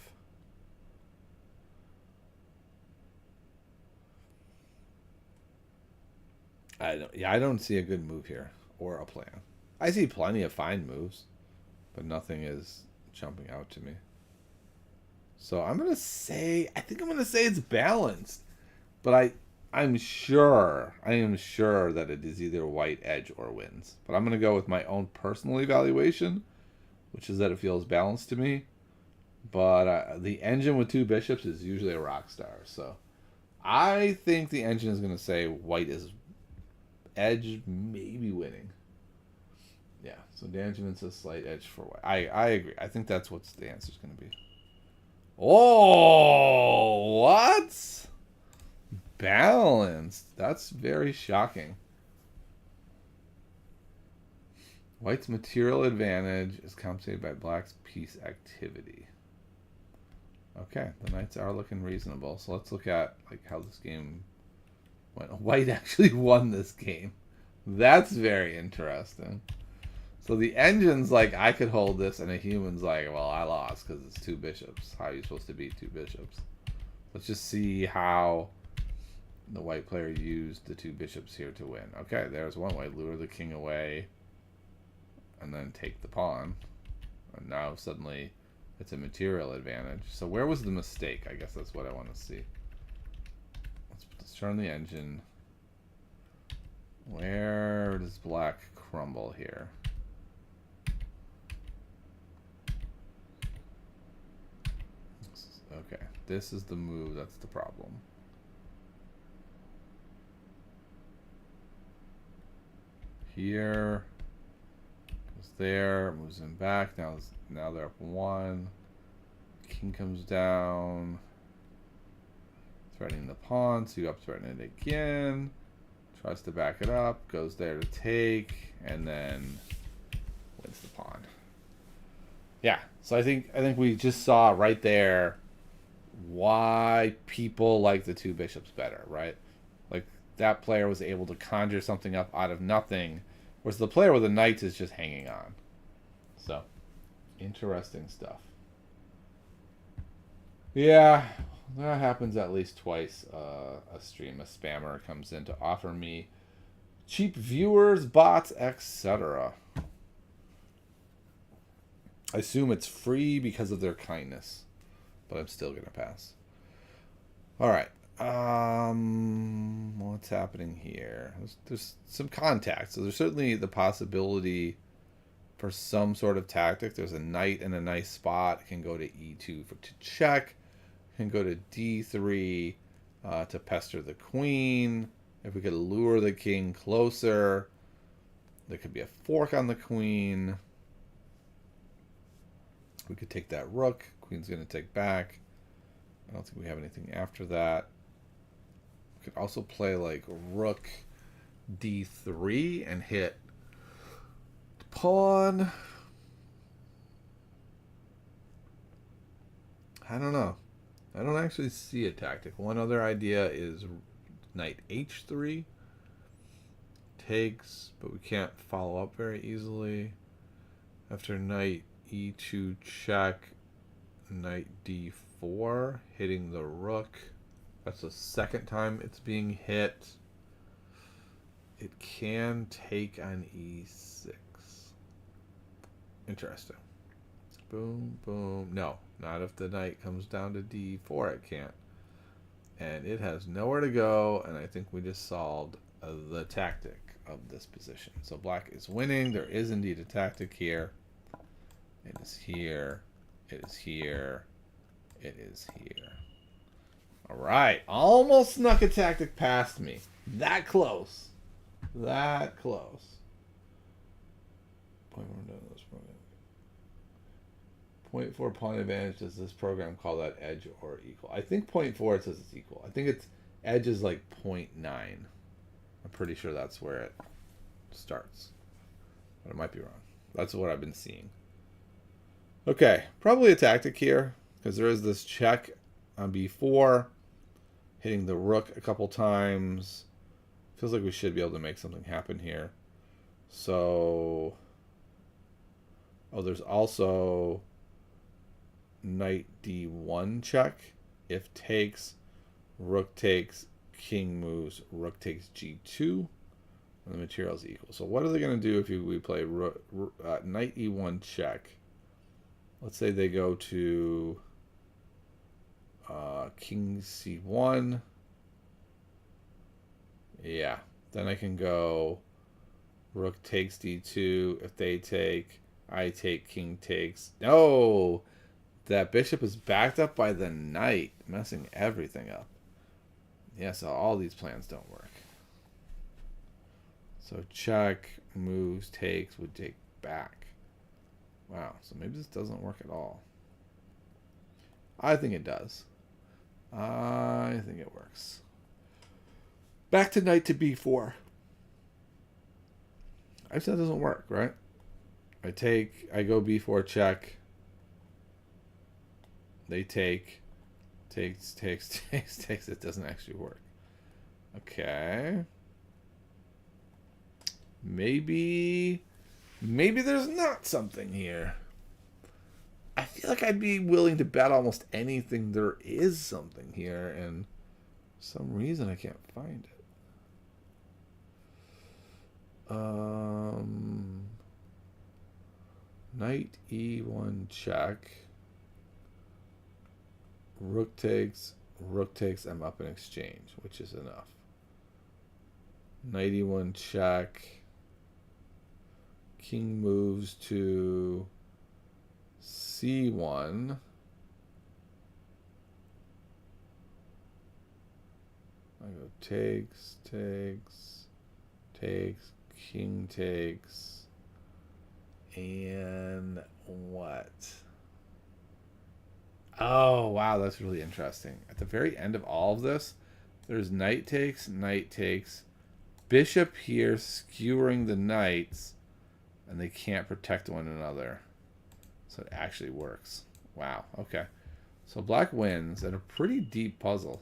I don't see a good move here or a plan. I see plenty of fine moves, but nothing is jumping out to me. So I think I'm gonna say it's balanced, but I am sure that it is either white edge or wins. But I'm gonna go with my own personal evaluation which is that it feels balanced to me. But the engine with two bishops is usually a rock star. So I think the engine is going to say white is edge, maybe winning. Yeah, so Dangerman's a slight edge for white. I agree. I think that's what the answer is going to be. Oh, what? Balanced. That's very shocking. White's material advantage is compensated by black's piece activity. Okay, the knights are looking reasonable. So let's look at like how this game went. White actually won this game. That's very interesting. So the engine's like, I could hold this, and a human's like, well, I lost because it's two bishops. How are you supposed to beat two bishops? Let's just see how the white player used the two bishops here to win. Okay, there's one way. Lure the king away and then take the pawn. And now suddenly it's a material advantage. So where was the mistake? I guess that's what I want to see. Let's turn the engine. Where does black crumble here? Okay, this is the move. That's the problem. Here, goes there, moves him back. Now they're up one. King comes down, threatening the pawn. So you up threaten it again. Tries to back it up. Goes there to take, and then wins the pawn. Yeah. So I think we just saw right there why people like the two bishops better, right? Like that player was able to conjure something up out of nothing, whereas the player with the knights is just hanging on. So, interesting stuff. Yeah, that happens at least twice a stream. A spammer comes in to offer me cheap viewers, bots, etc. I assume it's free because of their kindness, but I'm still going to pass. All right. What's happening here? There's some contact. So there's certainly the possibility for some sort of tactic. There's a knight in a nice spot. It can go to e2 to check. It can go to d3 to pester the queen. If we could lure the king closer, there could be a fork on the queen. We could take that rook. Queen's going to take back. I don't think we have anything after that. We could also play like rook d3 and hit pawn. I don't know. I don't actually see a tactic. One other idea is knight h3. Takes, but we can't follow up very easily. After knight e2 check, knight d4, hitting the rook. That's the second time it's being hit. It can take on e6. Interesting. Boom, boom. No, not if the knight comes down to d4. It can't. And it has nowhere to go, and I think we just solved the tactic of this position. So black is winning. There is indeed a tactic here. It is here. It is here. It is here. All right. Almost snuck a tactic past me. That close. That close. 0.4 pawn advantage. Does this program call that edge or equal? I think 0.4 it says it's equal. I think it's edge is like 0.9. I'm pretty sure that's where it starts. But I might be wrong. That's what I've been seeing. Okay, probably a tactic here, because there is this check on b4, hitting the rook a couple times. Feels like we should be able to make something happen here. So, oh, there's also knight d1 check. If takes, rook takes, king moves, rook takes g2, and the material is equal. So what are they going to do if we play knight e1 check? Let's say they go to king c1. Yeah, then I can go rook takes d2. If they take, I take, king takes. No! That bishop is backed up by the knight, messing everything up. Yeah, so all these plans don't work. So check, moves, takes, would take back. Wow, so maybe this doesn't work at all. I think it does. I think it works. Back to knight to b4. I said it doesn't work, right? I take, I go b4 check. They take, takes. It doesn't actually work. Okay. Maybe there's not something here. I feel like I'd be willing to bet almost anything there is something here, and for some reason I can't find it. Knight e1 check. Rook takes, I'm up in exchange, which is enough. Knight e1 check. King moves to c1. I go takes, king takes, and what? Oh, wow, that's really interesting. At the very end of all of this, there's knight takes, bishop here skewering the knights, and they can't protect one another. So it actually works. Wow, okay. So black wins at a pretty deep puzzle.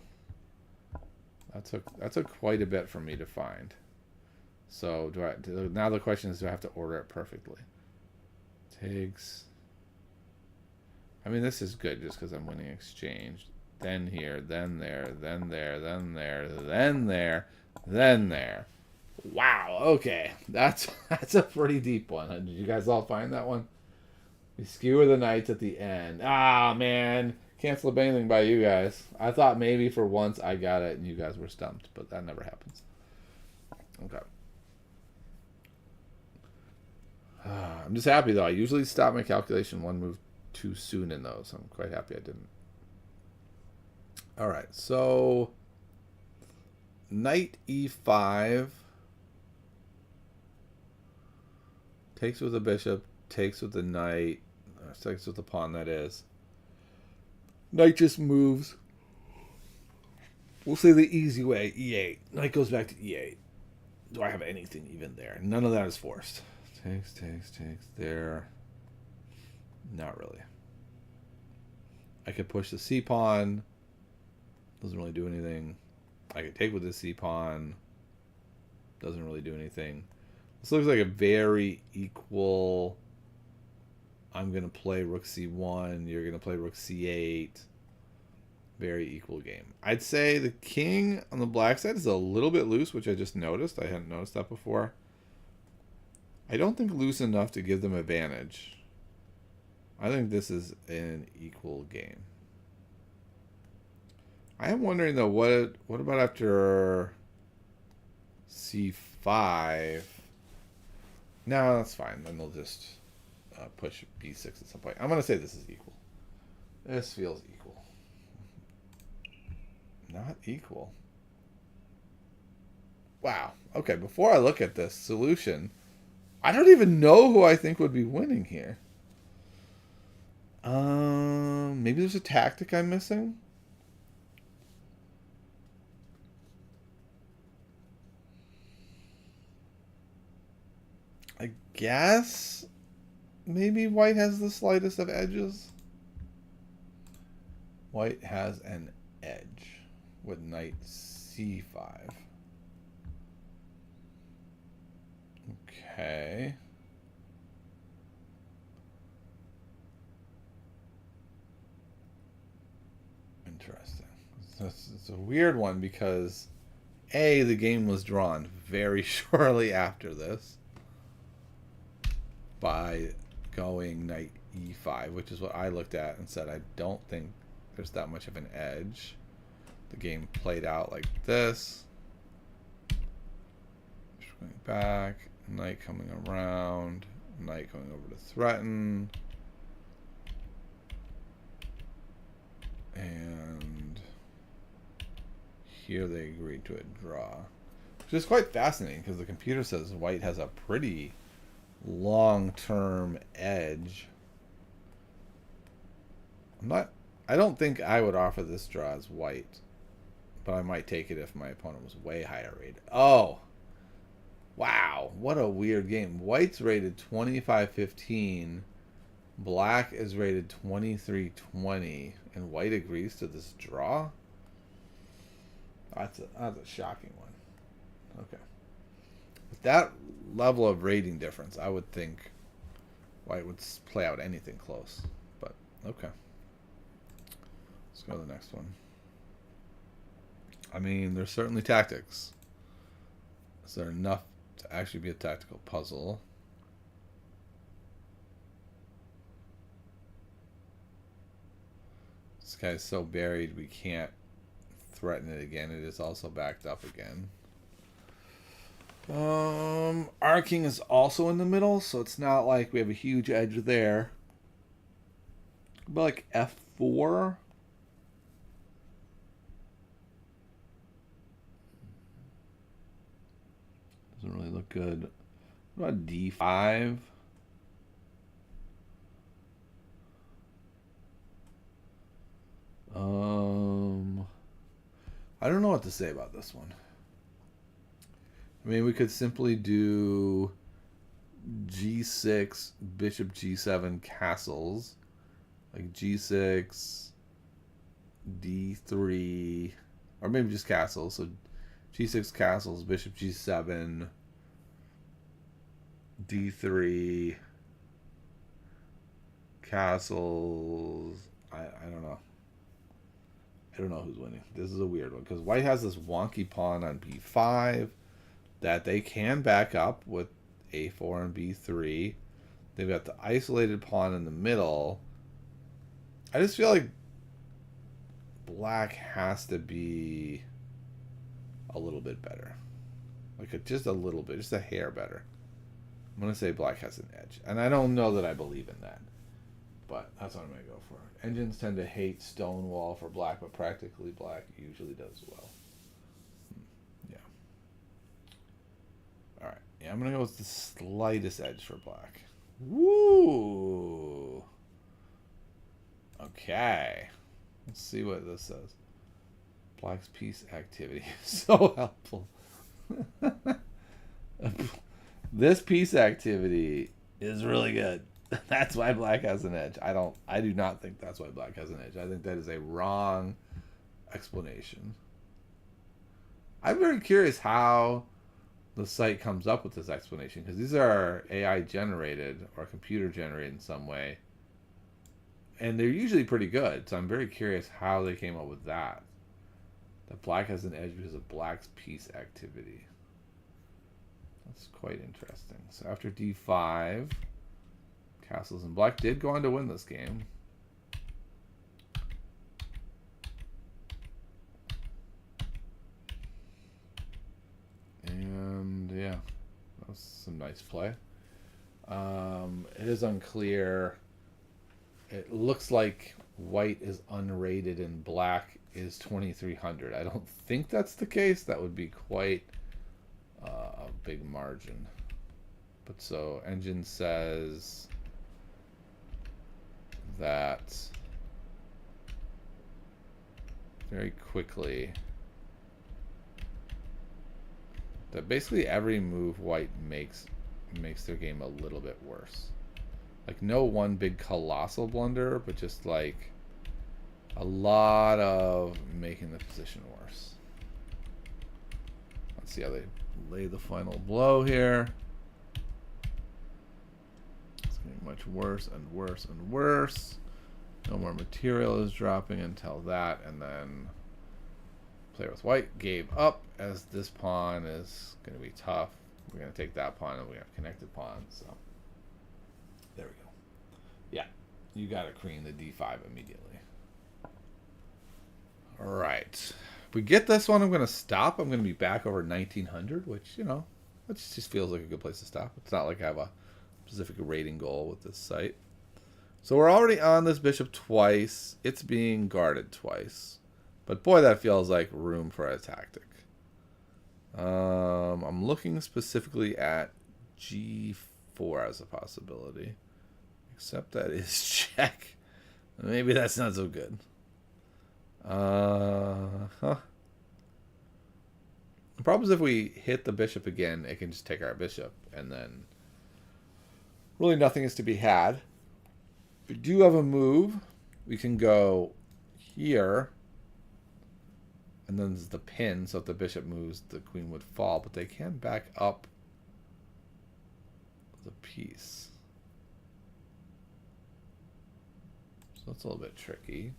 That took quite a bit for me to find. So now the question is, do I have to order it perfectly? Takes. I mean, this is good just because I'm winning exchange. Then here, then there, then there, then there, then there, then there. Wow, okay. That's a pretty deep one. Did you guys all find that one? We skewer the knights at the end. Ah, man. Can't slip anything by you guys. I thought maybe for once I got it and you guys were stumped, but that never happens. Okay. I'm just happy, though. I usually stop my calculation one move too soon in those. I'm quite happy I didn't. All right, so knight e5 takes with the bishop, takes with the knight, takes with the pawn, that is. Knight just moves. We'll say the easy way, e8. Knight goes back to e8. Do I have anything even there? None of that is forced. Takes. There. Not really. I could push the c pawn. Doesn't really do anything. I could take with the c pawn. Doesn't really do anything. This looks like a very equal. I'm going to play rook c1. You're going to play rook c8. Very equal game. I'd say the king on the black side is a little bit loose, which I just noticed. I hadn't noticed that before. I don't think loose enough to give them advantage. I think this is an equal game. I am wondering, though, what about after c5? No, that's fine. Then they'll just push b6 at some point. I'm going to say this is equal. This feels equal. Not equal. Wow. Okay, before I look at this solution, I don't even know who I think would be winning here. Maybe there's a tactic I'm missing. I guess maybe white has the slightest of edges. White has an edge with knight c5. Okay. Interesting. It's a weird one because A, the game was drawn very shortly after this by going knight e5, which is what I looked at and said I don't think there's that much of an edge. The game played out like this. Just going back, knight coming around, Knight going over to threaten. And here they agreed to a draw. Which is quite fascinating because the computer says white has a pretty long-term edge. I don't think I would offer this draw as white, but I might take it if my opponent was way higher rated. Oh, wow, what a weird game. White's rated 25-15, black is rated 23-20, and white agrees to this draw? That's a shocking one. Okay. With that level of rating difference, I would think white would play out anything close. But, okay. Let's go to the next one. I mean, there's certainly tactics. Is there enough to actually be a tactical puzzle? This guy's so buried we can't threaten it again. It is also backed up again. Our king is also in the middle, so it's not like we have a huge edge there. But like F4. Doesn't really look good. What about D5? I don't know what to say about this one. I mean, we could simply do G6, Bishop G7 castles. Like G6, D3, or maybe just castles. So G6 castles, Bishop G7, D3, castles. I don't know. I don't know who's winning. This is a weird one because white has this wonky pawn on B5 that they can back up with A4 and B3. They've got the isolated pawn in the middle. I just feel like black has to be a little bit better. Like just a little bit, just a hair better. I'm going to say black has an edge. And I don't know that I believe in that. But that's what I'm going to go for. Engines tend to hate Stonewall for black, but practically black usually does well. Yeah. Alright. Yeah, I'm going to go with the slightest edge for black. Woo! Okay. Let's see what this says. Black's peace activity is so helpful. This peace activity is really good. That's why black has an edge. I do not think that's why black has an edge. I think that is a wrong explanation. I'm very curious how the site comes up with this explanation, because these are AI generated or computer generated in some way. And they're usually pretty good. So I'm very curious how they came up with that. That black has an edge because of black's peace activity. That's quite interesting. So after D5, castles, and black did go on to win this game. And yeah, that was some nice play. It is unclear. It looks like white is unrated and black is 2300. I don't think that's the case. That would be quite a big margin. But so engine says that very quickly that basically every move white makes their game a little bit worse. Like no one big colossal blunder, but just like a lot of making the position worse. Let's see how they lay the final blow here. It's getting much worse and worse and worse. No more material is dropping until that, and then player with white gave up as this pawn is going to be tough. We're going to take that pawn and we have connected pawns. So there we go. Yeah, you got to queen the d5 immediately. All right. If we get this one, I'm going to stop. I'm going to be back over 1900, which, you know, it just feels like a good place to stop. It's not like I have a specific rating goal with this site. So we're already on this bishop twice. It's being guarded twice. But boy, that feels like room for a tactic. I'm looking specifically at g4 as a possibility. Except that is check. Maybe that's not so good. The problem is if we hit the bishop again, it can just take our bishop, and then really nothing is to be had. We do have a move. We can go here, and then there's the pin, so if the bishop moves, the queen would fall, but they can back up the piece. So that's a little bit tricky.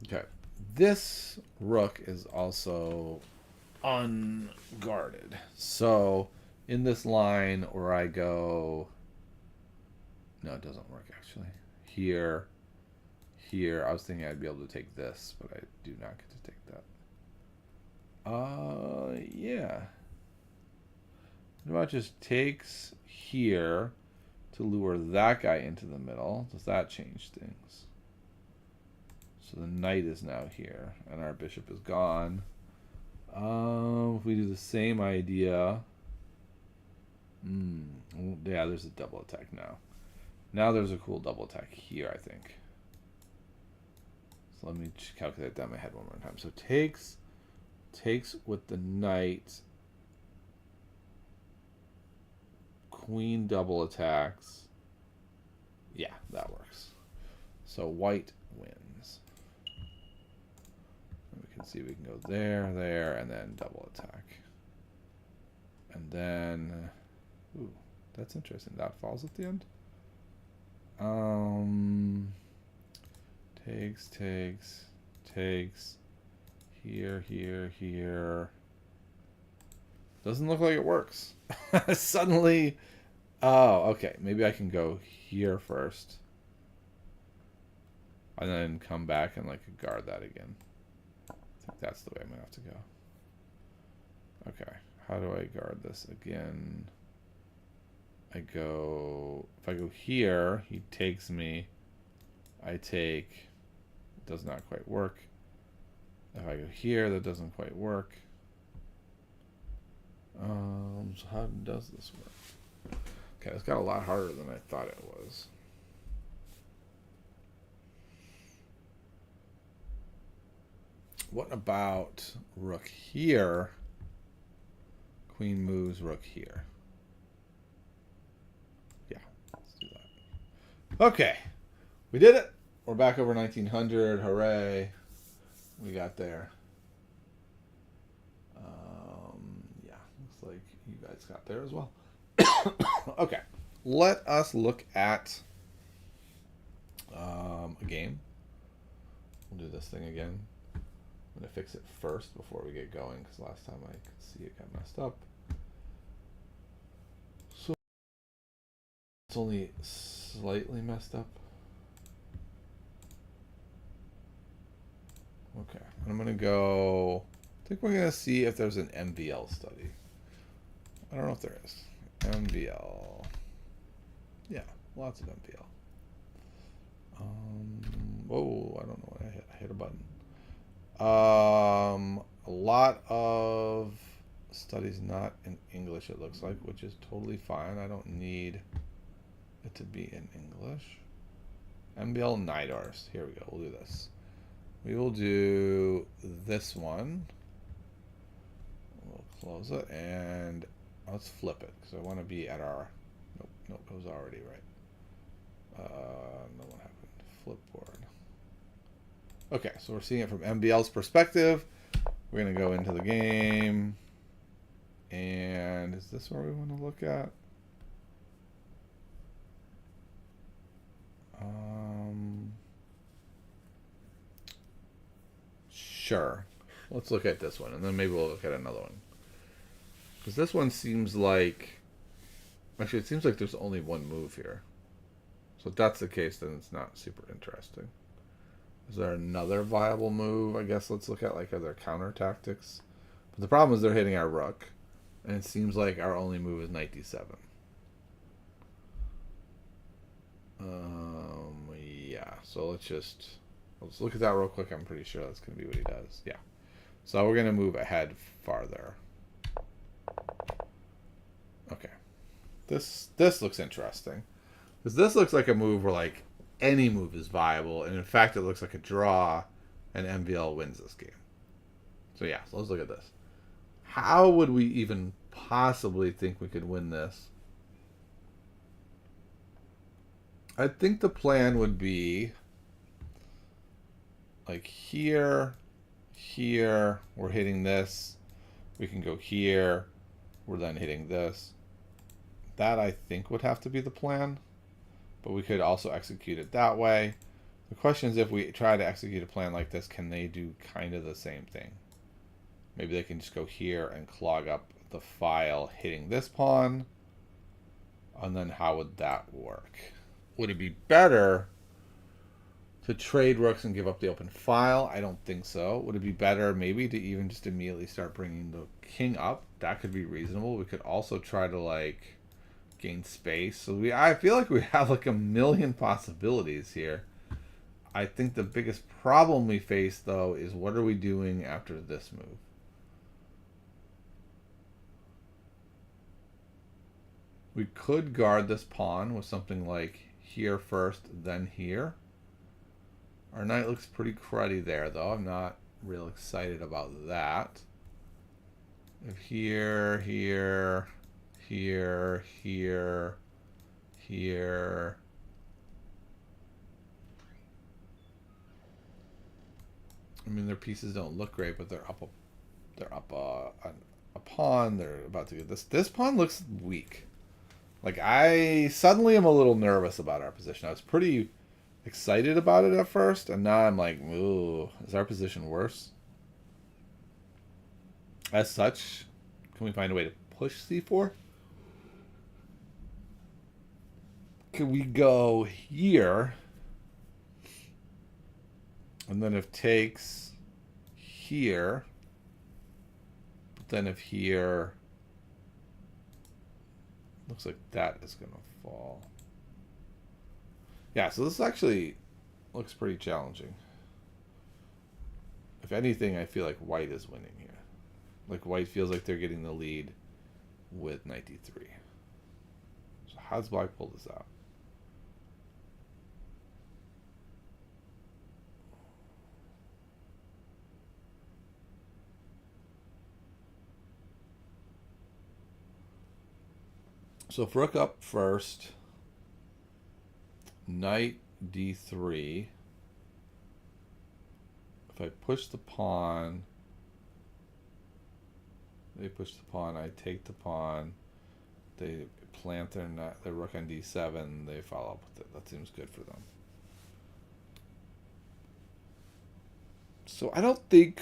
Okay, this rook is also unguarded. So in this line where I go, no, it doesn't work actually. Here, here, I was thinking I'd be able to take this, but I do not get to take that. Yeah. What about just takes here to lure that guy into the middle? Does that change things? So the knight is now here, and our bishop is gone. If we do the same idea, yeah, there's a double attack now. Now there's a cool double attack here, I think. So let me calculate that in my head one more time. So takes with the knight. Queen double attacks. Yeah, that works. So white wins. And we can see we can go there, there, and then double attack. And then, ooh, that's interesting. That falls at the end. Takes. Here, here, here. Doesn't look like it works. Suddenly, oh, okay. Maybe I can go here first. And then come back and like guard that again. I think that's the way I'm gonna have to go. Okay, how do I guard this again? If I go here, he takes me. I take, it does not quite work. If I go here, that doesn't quite work. So how does this work? Okay, it's got a lot harder than I thought it was. What about rook here? Queen moves rook here. Yeah, let's do that. Okay, we did it. We're back over 1900. Hooray. We got there. Yeah, looks like you guys got there as well. Okay, let us look at a game. We'll do this thing again. I'm going to fix it first before we get going, because last time I could see it got messed up. So it's only slightly messed up. Okay, I'm going to go, I think we're going to see if there's an MVL study. I don't know if there is. MVL. Yeah, lots of MVL. Whoa, I don't know what I hit. I hit a button. A lot of studies not in English, it looks like, which is totally fine. I don't need it to be in English. MBL NIDARS. Here we go. We'll do this. We will do this one. We'll close it and let's flip it because I want to be at our. Nope, it was already right. No one happened. Flipboard. Okay, so we're seeing it from MBL's perspective. We're going to go into the game. And is this where we want to look at? Sure. Let's look at this one, and then maybe we'll look at another one. Because this one seems like... Actually, it seems like there's only one move here. So if that's the case, then it's not super interesting. Is there another viable move? I guess let's look at like other counter tactics. But the problem is they're hitting our rook, and it seems like our only move is knight d7. Yeah. So let's look at that real quick. I'm pretty sure that's gonna be what he does. Yeah. So we're gonna move ahead farther. Okay. This looks interesting, because this looks like a move where like any move is viable, and in fact it looks like a draw, and MVL wins this game. So yeah, so let's look at this. How would we even possibly think we could win this? I think the plan would be like here, we're hitting this. We can go here, we're then hitting this. That I think would have to be the plan, but we could also execute it that way. The question is, if we try to execute a plan like this, can they do kind of the same thing? Maybe they can just go here and clog up the file hitting this pawn, and then how would that work? Would it be better to trade rooks and give up the open file? I don't think so. Would it be better maybe to even just immediately start bringing the king up? That could be reasonable. We could also try to like gain space. So I feel like we have like a million possibilities here. I think the biggest problem we face though is, what are we doing after this move? We could guard this pawn with something like here first, then here. Our knight looks pretty cruddy there, though. I'm not real excited about that. If here, here, here, here, here. I mean, their pieces don't look great, but they're up a pawn. They're about to get this. This pawn looks weak. Like, I suddenly am a little nervous about our position. I was pretty excited about it at first, and now I'm like, ooh, is our position worse? As such, can we find a way to push c4? Could we go here, and then if takes here, but then if here, looks like that is going to fall. Yeah, so this actually looks pretty challenging. If anything, I feel like white is winning here. Like, white feels like they're getting the lead with knight d3. So how does black pull this out? So if rook up first, knight d3. If I push the pawn, they push the pawn, I take the pawn, they plant their rook on d7, they follow up with it. That seems good for them. So I don't think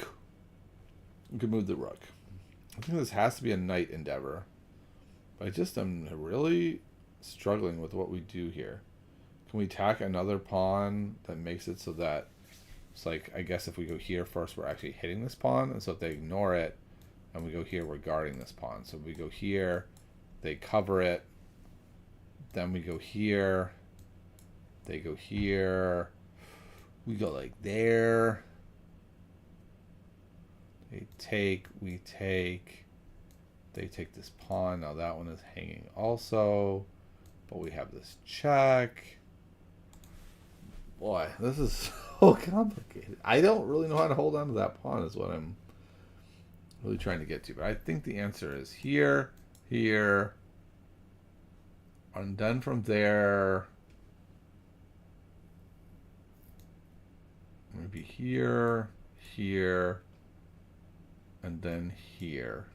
we can move the rook. I think this has to be a knight endeavor. But I just am really struggling with what we do here. Can we tack another pawn that makes it so that it's like, I guess if we go here first, we're actually hitting this pawn, and so if they ignore it, and we go here, we're guarding this pawn. So we go here, they cover it, then we go here, they go here, we go like there, they take, we take, they take this pawn. Now that one is hanging also, but we have this check. Boy, this is so complicated. I don't really know how to hold on to that pawn is what I'm really trying to get to. But I think the answer is here, here, and then from there, maybe here, here, and then here.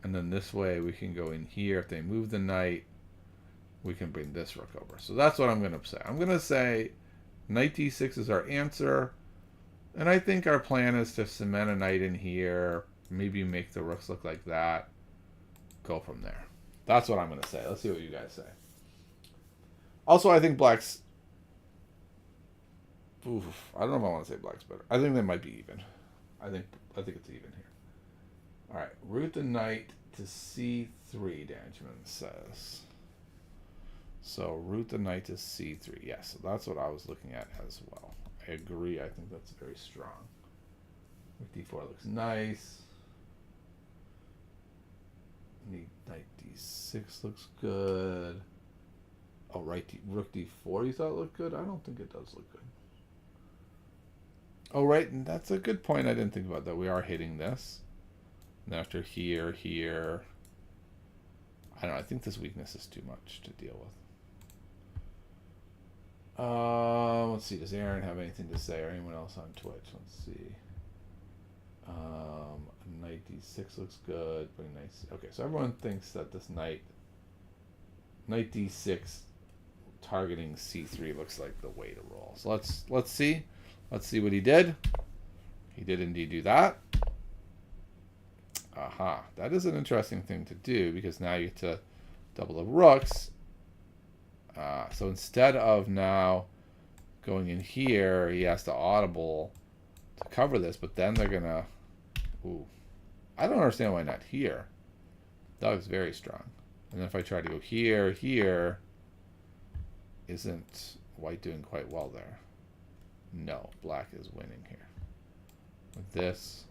And then this way we can go in here. If they move the knight, we can bring this rook over. So that's what I'm going to say. I'm going to say knight d6 is our answer. And I think our plan is to cement a knight in here. Maybe make the rooks look like that. Go from there. That's what I'm going to say. Let's see what you guys say. Also, I think black's Oof, I don't know if I want to say black's better. I think they might be even. I think it's even here. All right, root the knight to c3. Danjamin says. So root the knight to c3. Yes, so that's what I was looking at as well. I agree. I think that's very strong. Rook d4 looks nice. Knight d6 looks good. Oh, right. Rook d4 you thought looked good? I don't think it does look good. Oh, right. And that's a good point. I didn't think about that. We are hitting this. And after here. I don't know. I think this weakness is too much to deal with. Let's see. Does Aaron have anything to say, or anyone else on Twitch? Let's see. Knight d6 looks good. Okay, so everyone thinks that this knight d6 targeting c3 looks like the way to roll. So let's see. Let's see what he did. He did indeed do that. Aha. That is an interesting thing to do, because now you get to double the rooks. So instead of now going in here, he has to audible to cover this, but then they're going to... Ooh. I don't understand why not here. That was very strong. And then if I try to go here, isn't white doing quite well there? No, black is winning here. With this,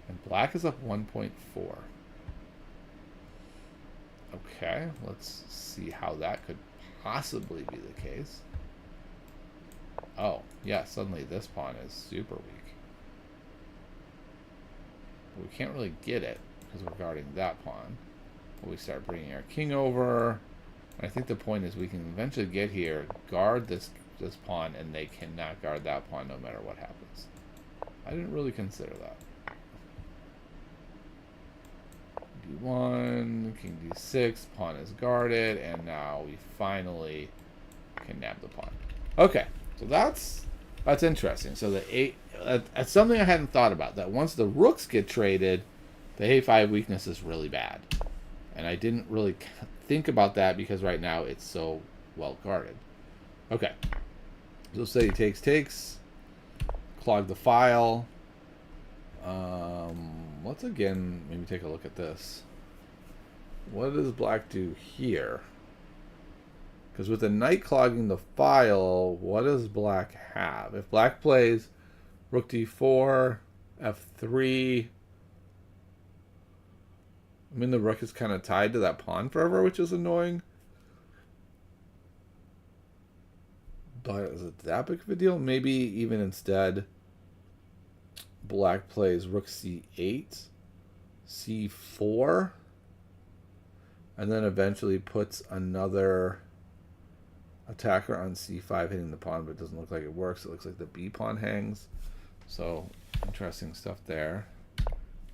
and black is up 1.4. Okay, let's see how that could possibly be the case. Oh, yeah, suddenly this pawn is super weak. We can't really get it because we're guarding that pawn. But we start bringing our king over. And I think the point is we can eventually get here, guard this pawn, and they cannot guard that pawn no matter what happens. I didn't really consider that. d1, king d6, pawn is guarded, and now we finally can nab the pawn. Okay, so that's interesting. So that's something I hadn't thought about, that once the rooks get traded, the a5 weakness is really bad. And I didn't really think about that because right now it's so well guarded. Okay, so say he takes, clog the file. Let's again maybe take a look at this. What does black do here? Because with the knight clogging the file, what does black have? If black plays rook d4, f3, I mean, the rook is kind of tied to that pawn forever, which is annoying. But is it that big of a deal? Maybe even instead, black plays rook c8, c4, and then eventually puts another attacker on c5 hitting the pawn, but it doesn't look like it works. It looks like the b pawn hangs. So interesting stuff there.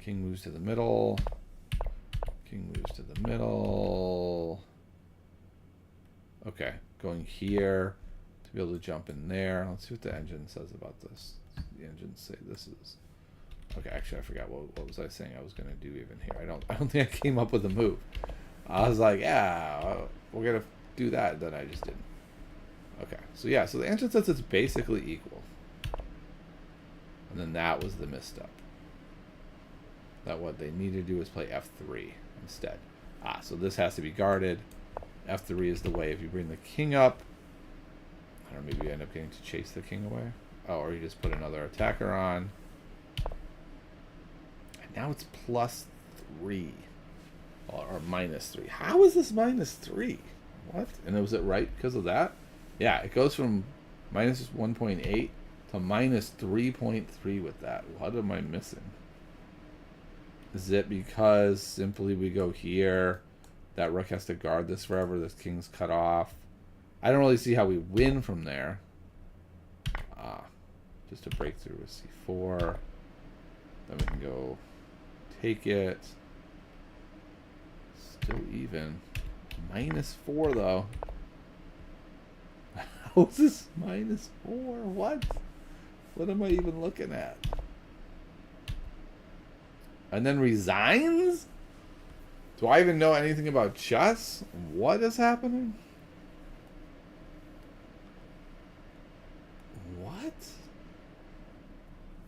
King moves to the middle. King moves to the middle. Okay, going here to be able to jump in there. Let's see what the engine says about this. The engine say this is... Okay, actually I forgot what was I saying I was going to do even here. I don't think I came up with a move. I was like, yeah, we're going to do that. Then I just didn't. Okay, so yeah, so the engine says it's basically equal. And then that was the misstep. That what they need to do is play f3 instead. So this has to be guarded. f3 is the way. If you bring the king up, I don't know, maybe you end up getting to chase the king away. Oh, or you just put another attacker on. And now it's +3. Or -3. How is this -3? What? And was it right because of that? Yeah, it goes from -1.8 to -3.3 with that. What am I missing? Is it because simply we go here, that rook has to guard this forever, this king's cut off? I don't really see how we win from there. Just a breakthrough with c4. Then we can go take it. Still even. -4 though. How is this -4? What? What am I even looking at? And then resigns? Do I even know anything about chess? What is happening?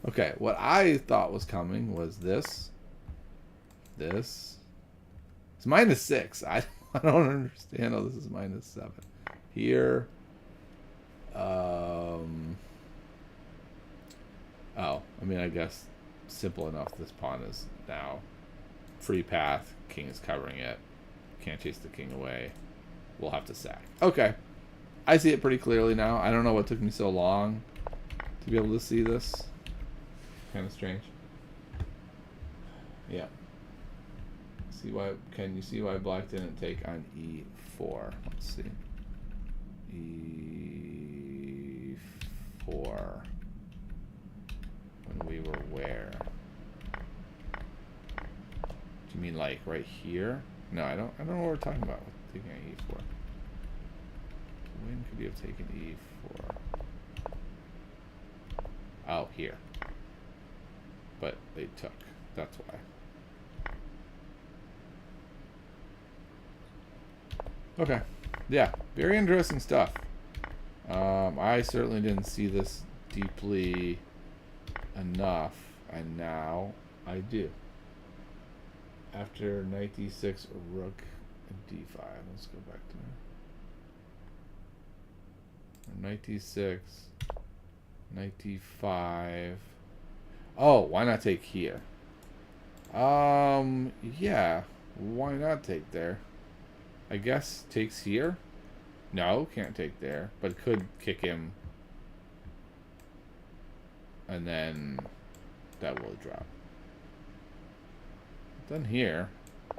Okay, what I thought was coming was this. This. It's -6. I don't understand how this is -7. Here. Oh, I mean, I guess simple enough. This pawn is now free path. King is covering it. Can't chase the king away. We'll have to sack. Okay. I see it pretty clearly now. I don't know what took me so long to be able to see this. Kind of strange. Yeah. See why? Can you see why black didn't take on e4? Let's see. e4. When we were where? Do you mean like right here? No, I don't know what we're talking about with taking on e4. When could you have taken e4? Oh, here. But they took. That's why. Okay. Yeah. Very interesting stuff. I certainly didn't see this deeply enough, and now I do. After knight d6, rook d5. Let's go back to knight d6, knight d5. Oh, why not take here? Yeah. Why not take there? I guess takes here. No, can't take there, but could kick him, and then that will drop. Then here. I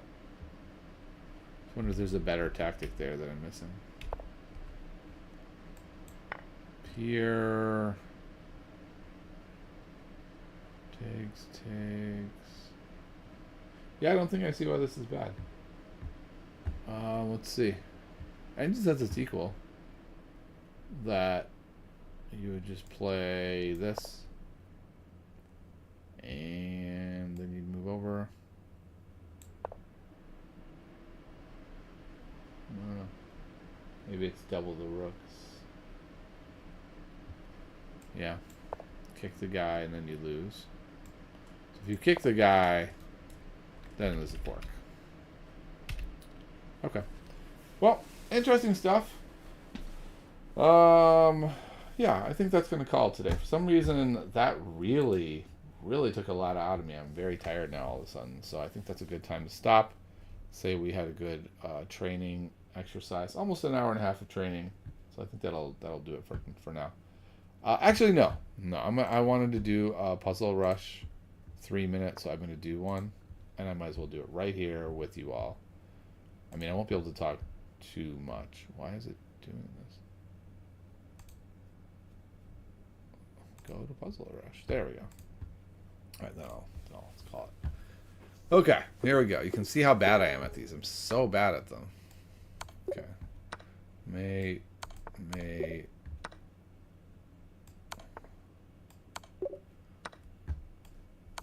wonder if there's a better tactic there that I'm missing. Here. Takes. Yeah, I don't think I see why this is bad. Let's see. And just says it's equal. That you would just play this. And then you'd move over. I don't know. Maybe it's double the rooks. Yeah. Kick the guy and then you lose. So if you kick the guy, then there's a fork. Okay. Well, interesting stuff. Yeah, I think that's going to call it today. For some reason, that really took a lot out of me. I'm very tired now all of a sudden. So I think that's a good time to stop. Say we had a good training exercise. Almost an hour and a half of training. So I think that'll do it for now. Actually, no. I wanted to do a puzzle rush 3 minutes, so I'm going to do one. And I might as well do it right here with you all. I mean, I won't be able to talk too much. Why is it doing this? Go to puzzle rush. There we go. All right, let's call it. Okay, here we go. You can see how bad I am at these. I'm so bad at them. Okay. Mate.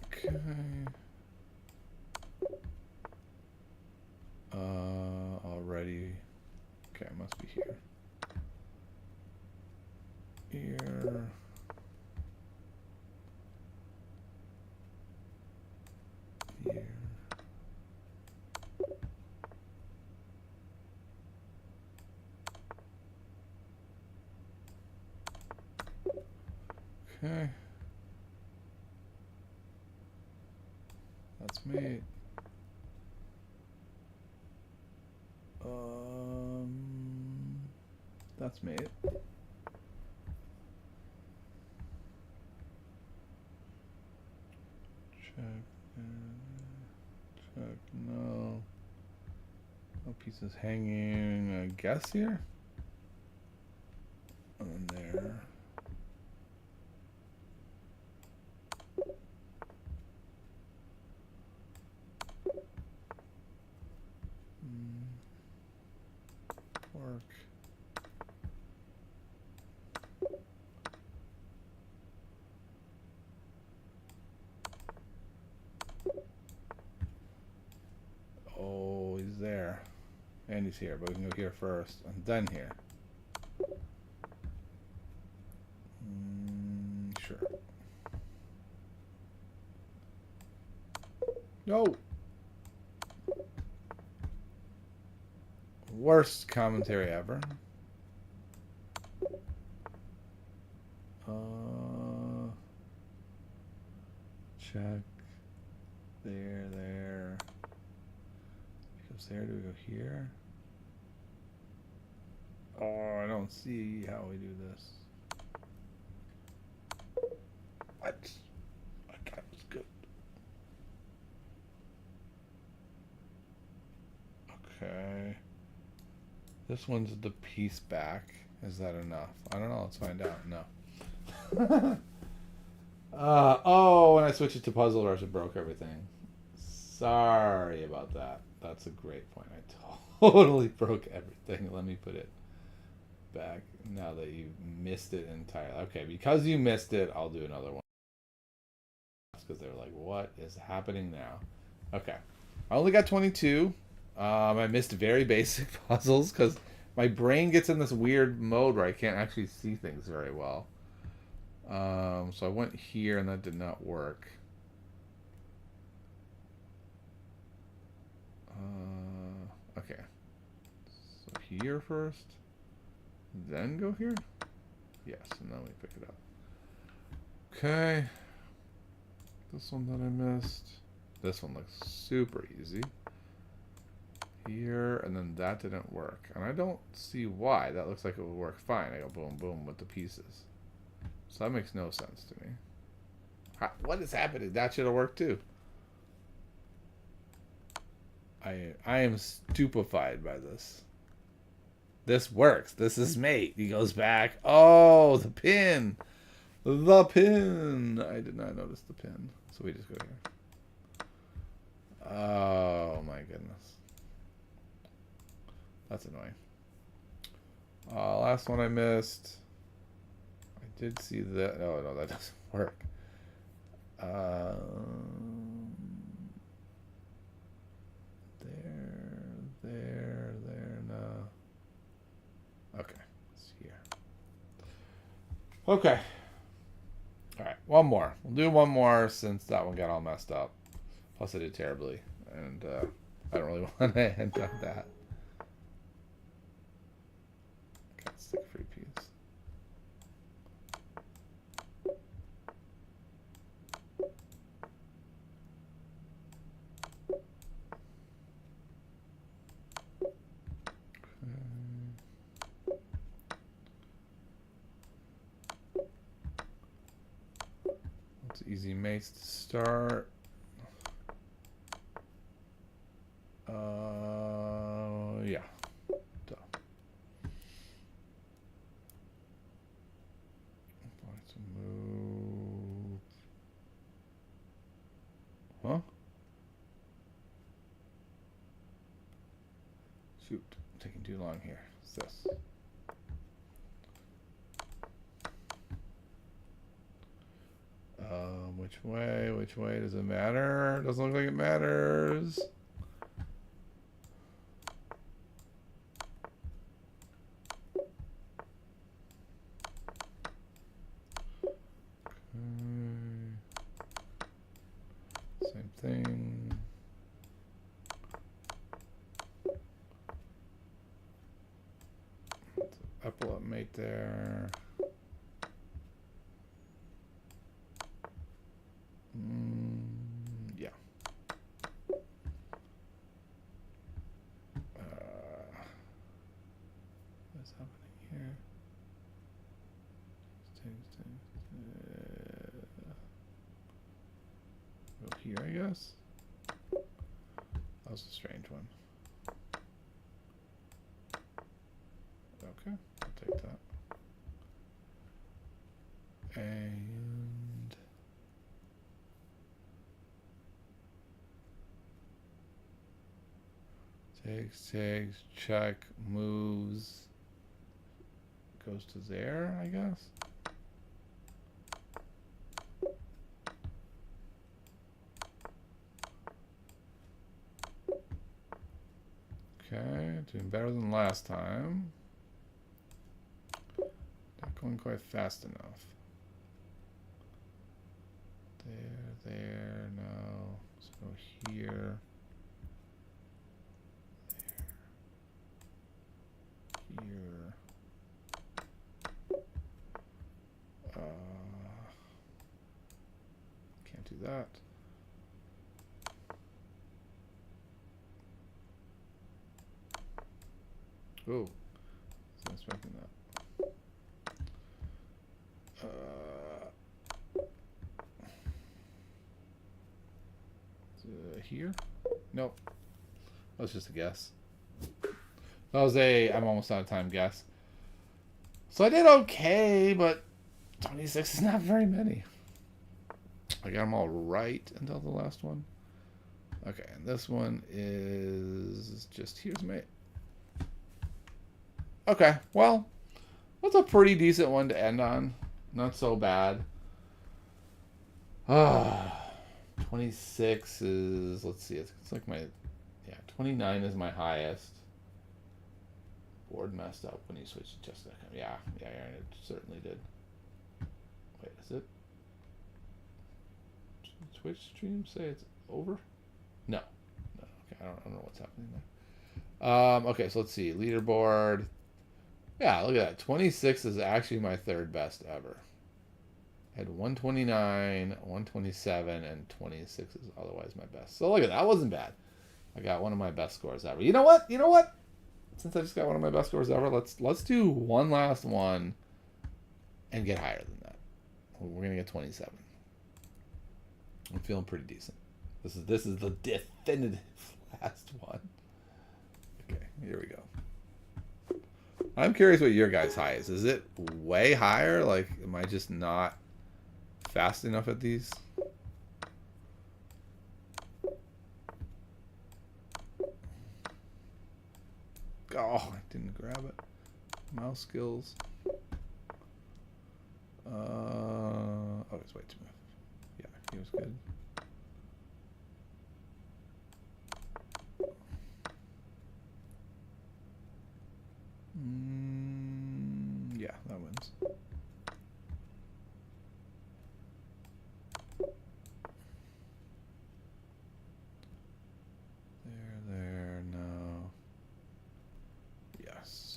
Okay. Already. Okay, it must be here. Here. Here. Okay. That's me. That's mate. Check. Check. No. No pieces hanging. I guess here. And then there. Work. Oh, he's there. And he's here, but we can go here first, and then here. Sure. No. Worst commentary ever. Check. There. Goes there. Do we go here? Oh, I don't see how we do this. What? Okay, that's good. Okay. This one's the piece back. Is that enough? I don't know. Let's find out. No. Oh, when I switched it to puzzle rush, it broke everything. Sorry about that. That's a great point. I totally broke everything. Let me put it back now that you missed it entirely. Okay, because you missed it, I'll do another one. Because they're like, what is happening now? Okay. I only got 22. I missed very basic puzzles because my brain gets in this weird mode where I can't actually see things very well. So I went here and that did not work. Okay. So here first, then go here? Yes, and then we pick it up. Okay. This one that I missed. This one looks super easy. Here, and then that didn't work. And I don't see why. That looks like it would work fine. I go boom, boom with the pieces. So that makes no sense to me. What is happening? That should have worked too. I am stupefied by this. This works. This is mate. He goes back. Oh, the pin. The pin. I did not notice the pin. So we just go here. Oh my goodness. That's annoying. Last one I missed. I did see that. Oh no, that doesn't work. There, no. Okay, it's here. Okay. Alright, one more. We'll do one more since that one got all messed up. Plus I did terribly. And I don't really want to end on that. Okay, stick free piece. Easy mates to start. Yeah. Duh. Let's move. Huh? Shoot, taking too long here. What's this? Which way? Which way? Does it matter? Doesn't look like it matters. Same thing. Couple up mate there. Yeah. What's happening here? Go here, I guess. That was a strange one. Okay, I'll take that. And takes, check, moves, goes to there, I guess. Okay, doing better than last time. Not going quite fast enough. There, no. Let's go here. Here. Can't do that. Oh, wasn't expecting that. Here? Nope. That was just a guess. That was a I'm almost out of time guess. So I did okay, but 26 is not very many. I got them all right until the last one. Okay, and this one is just here's my. Okay, well, that's a pretty decent one to end on. Not so bad. 26 is, let's see, it's like my, yeah, 29 is my highest. Board messed up when you switched to just that. Yeah, it certainly did. Wait, is it? Twitch stream say it's over? No. Okay, I don't know what's happening there. Okay, so let's see. Leaderboard. Yeah, look at that. 26 is actually my third best ever. I had 129, 127, and 26 is otherwise my best. So look at that. That wasn't bad. I got one of my best scores ever. You know what? Since I just got one of my best scores ever, let's do one last one and get higher than that. We're gonna get 27. I'm feeling pretty decent. This is the definitive last one. Okay, here we go. I'm curious what your guys' high is. Is it way higher? Like, am I just not fast enough at these? Oh, I didn't grab it. Mouse skills. Oh, it's way too much. Yeah, he was good. Yeah, that wins. There, no. Yes.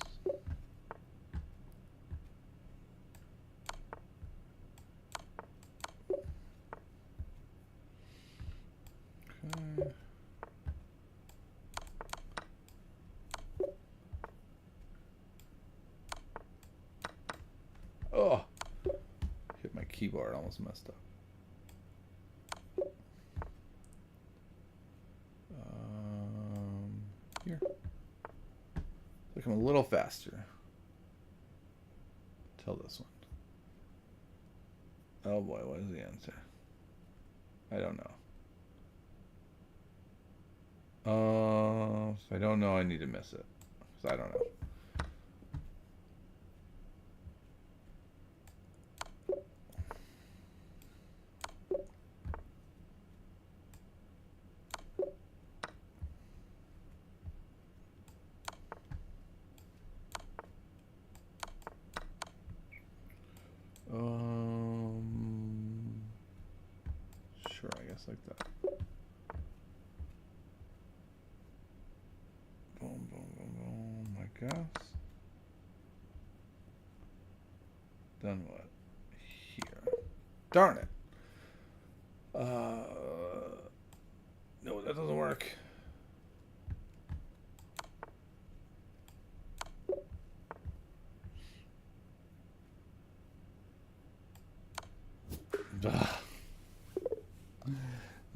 Okay. Oh, hit my keyboard, almost messed up. Here. Look, I'm a little faster. Tell this one. Oh boy, what is the answer? I don't know. If I don't know, I need to miss it. Because I don't know. Sure, I guess like that. Boom, boom, boom, boom, I guess. Then what? Here. Darn it. No, that doesn't work.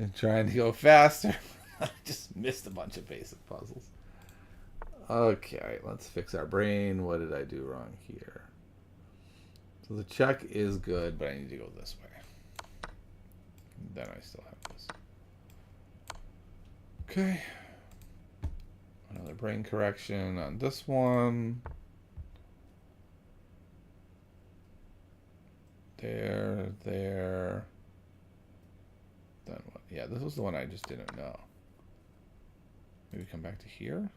And trying to go faster. I just missed a bunch of basic puzzles. Okay, let's fix our brain. What did I do wrong here? So the check is good, but I need to go this way. Then I still have this. Okay. Another brain correction on this one. There. Then what? Yeah, this was the one I just didn't know. Maybe come back to here?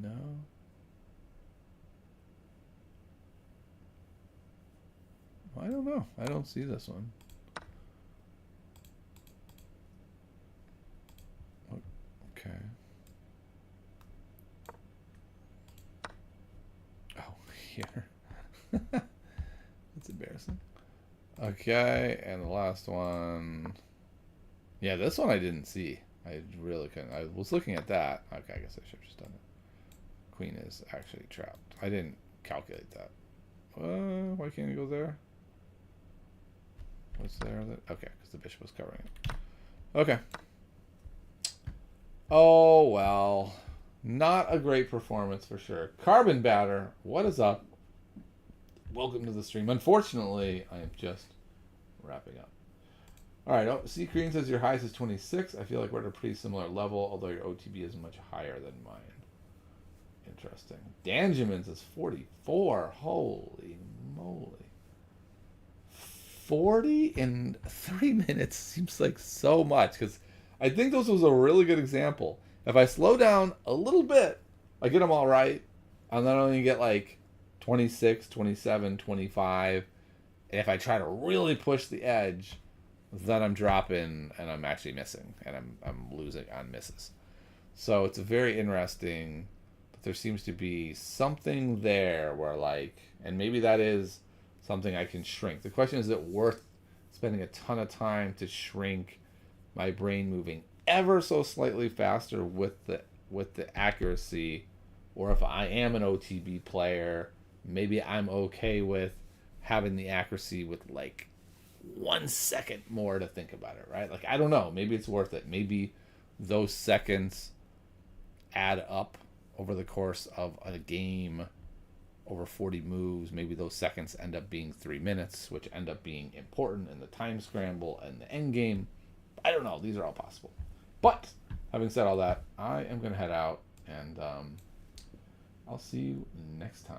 No. I don't know. I don't see this one. Okay. Oh, here. That's embarrassing. Okay, and the last one. Yeah, this one I didn't see. I really couldn't. I was looking at that. Okay, I guess I should have just done it. Queen is actually trapped. I didn't calculate that. Why can't it go there? What's there? Okay, because the bishop was covering it. Okay. Oh, well. Not a great performance for sure. Carbon Batter, what is up? Welcome to the stream. Unfortunately, I am just wrapping up. All right, C Green says your highest is 26. I feel like we're at a pretty similar level, although your OTB is much higher than mine. Interesting. Danjamin says 44. Holy moly. 40 in 3 minutes seems like so much, because I think this was a really good example. If I slow down a little bit, I get them all right, and then I only get like 26, 27, 25. And if I try to really push the edge, then I'm dropping and I'm actually missing, and I'm losing on misses. So it's a very interesting, but there seems to be something there where like, and maybe that is something I can shrink. The question is it worth spending a ton of time to shrink my brain moving ever so slightly faster with the accuracy, or if I am an OTB player, maybe I'm okay with having the accuracy with like 1 second more to think about it, right? Like, I don't know, maybe it's worth it. Maybe those seconds add up over the course of a game over 40 moves. Maybe those seconds end up being 3 minutes, which end up being important in the time scramble and the end game. I don't know. These are all possible. But having said all that, I am going to head out, and I'll see you next time.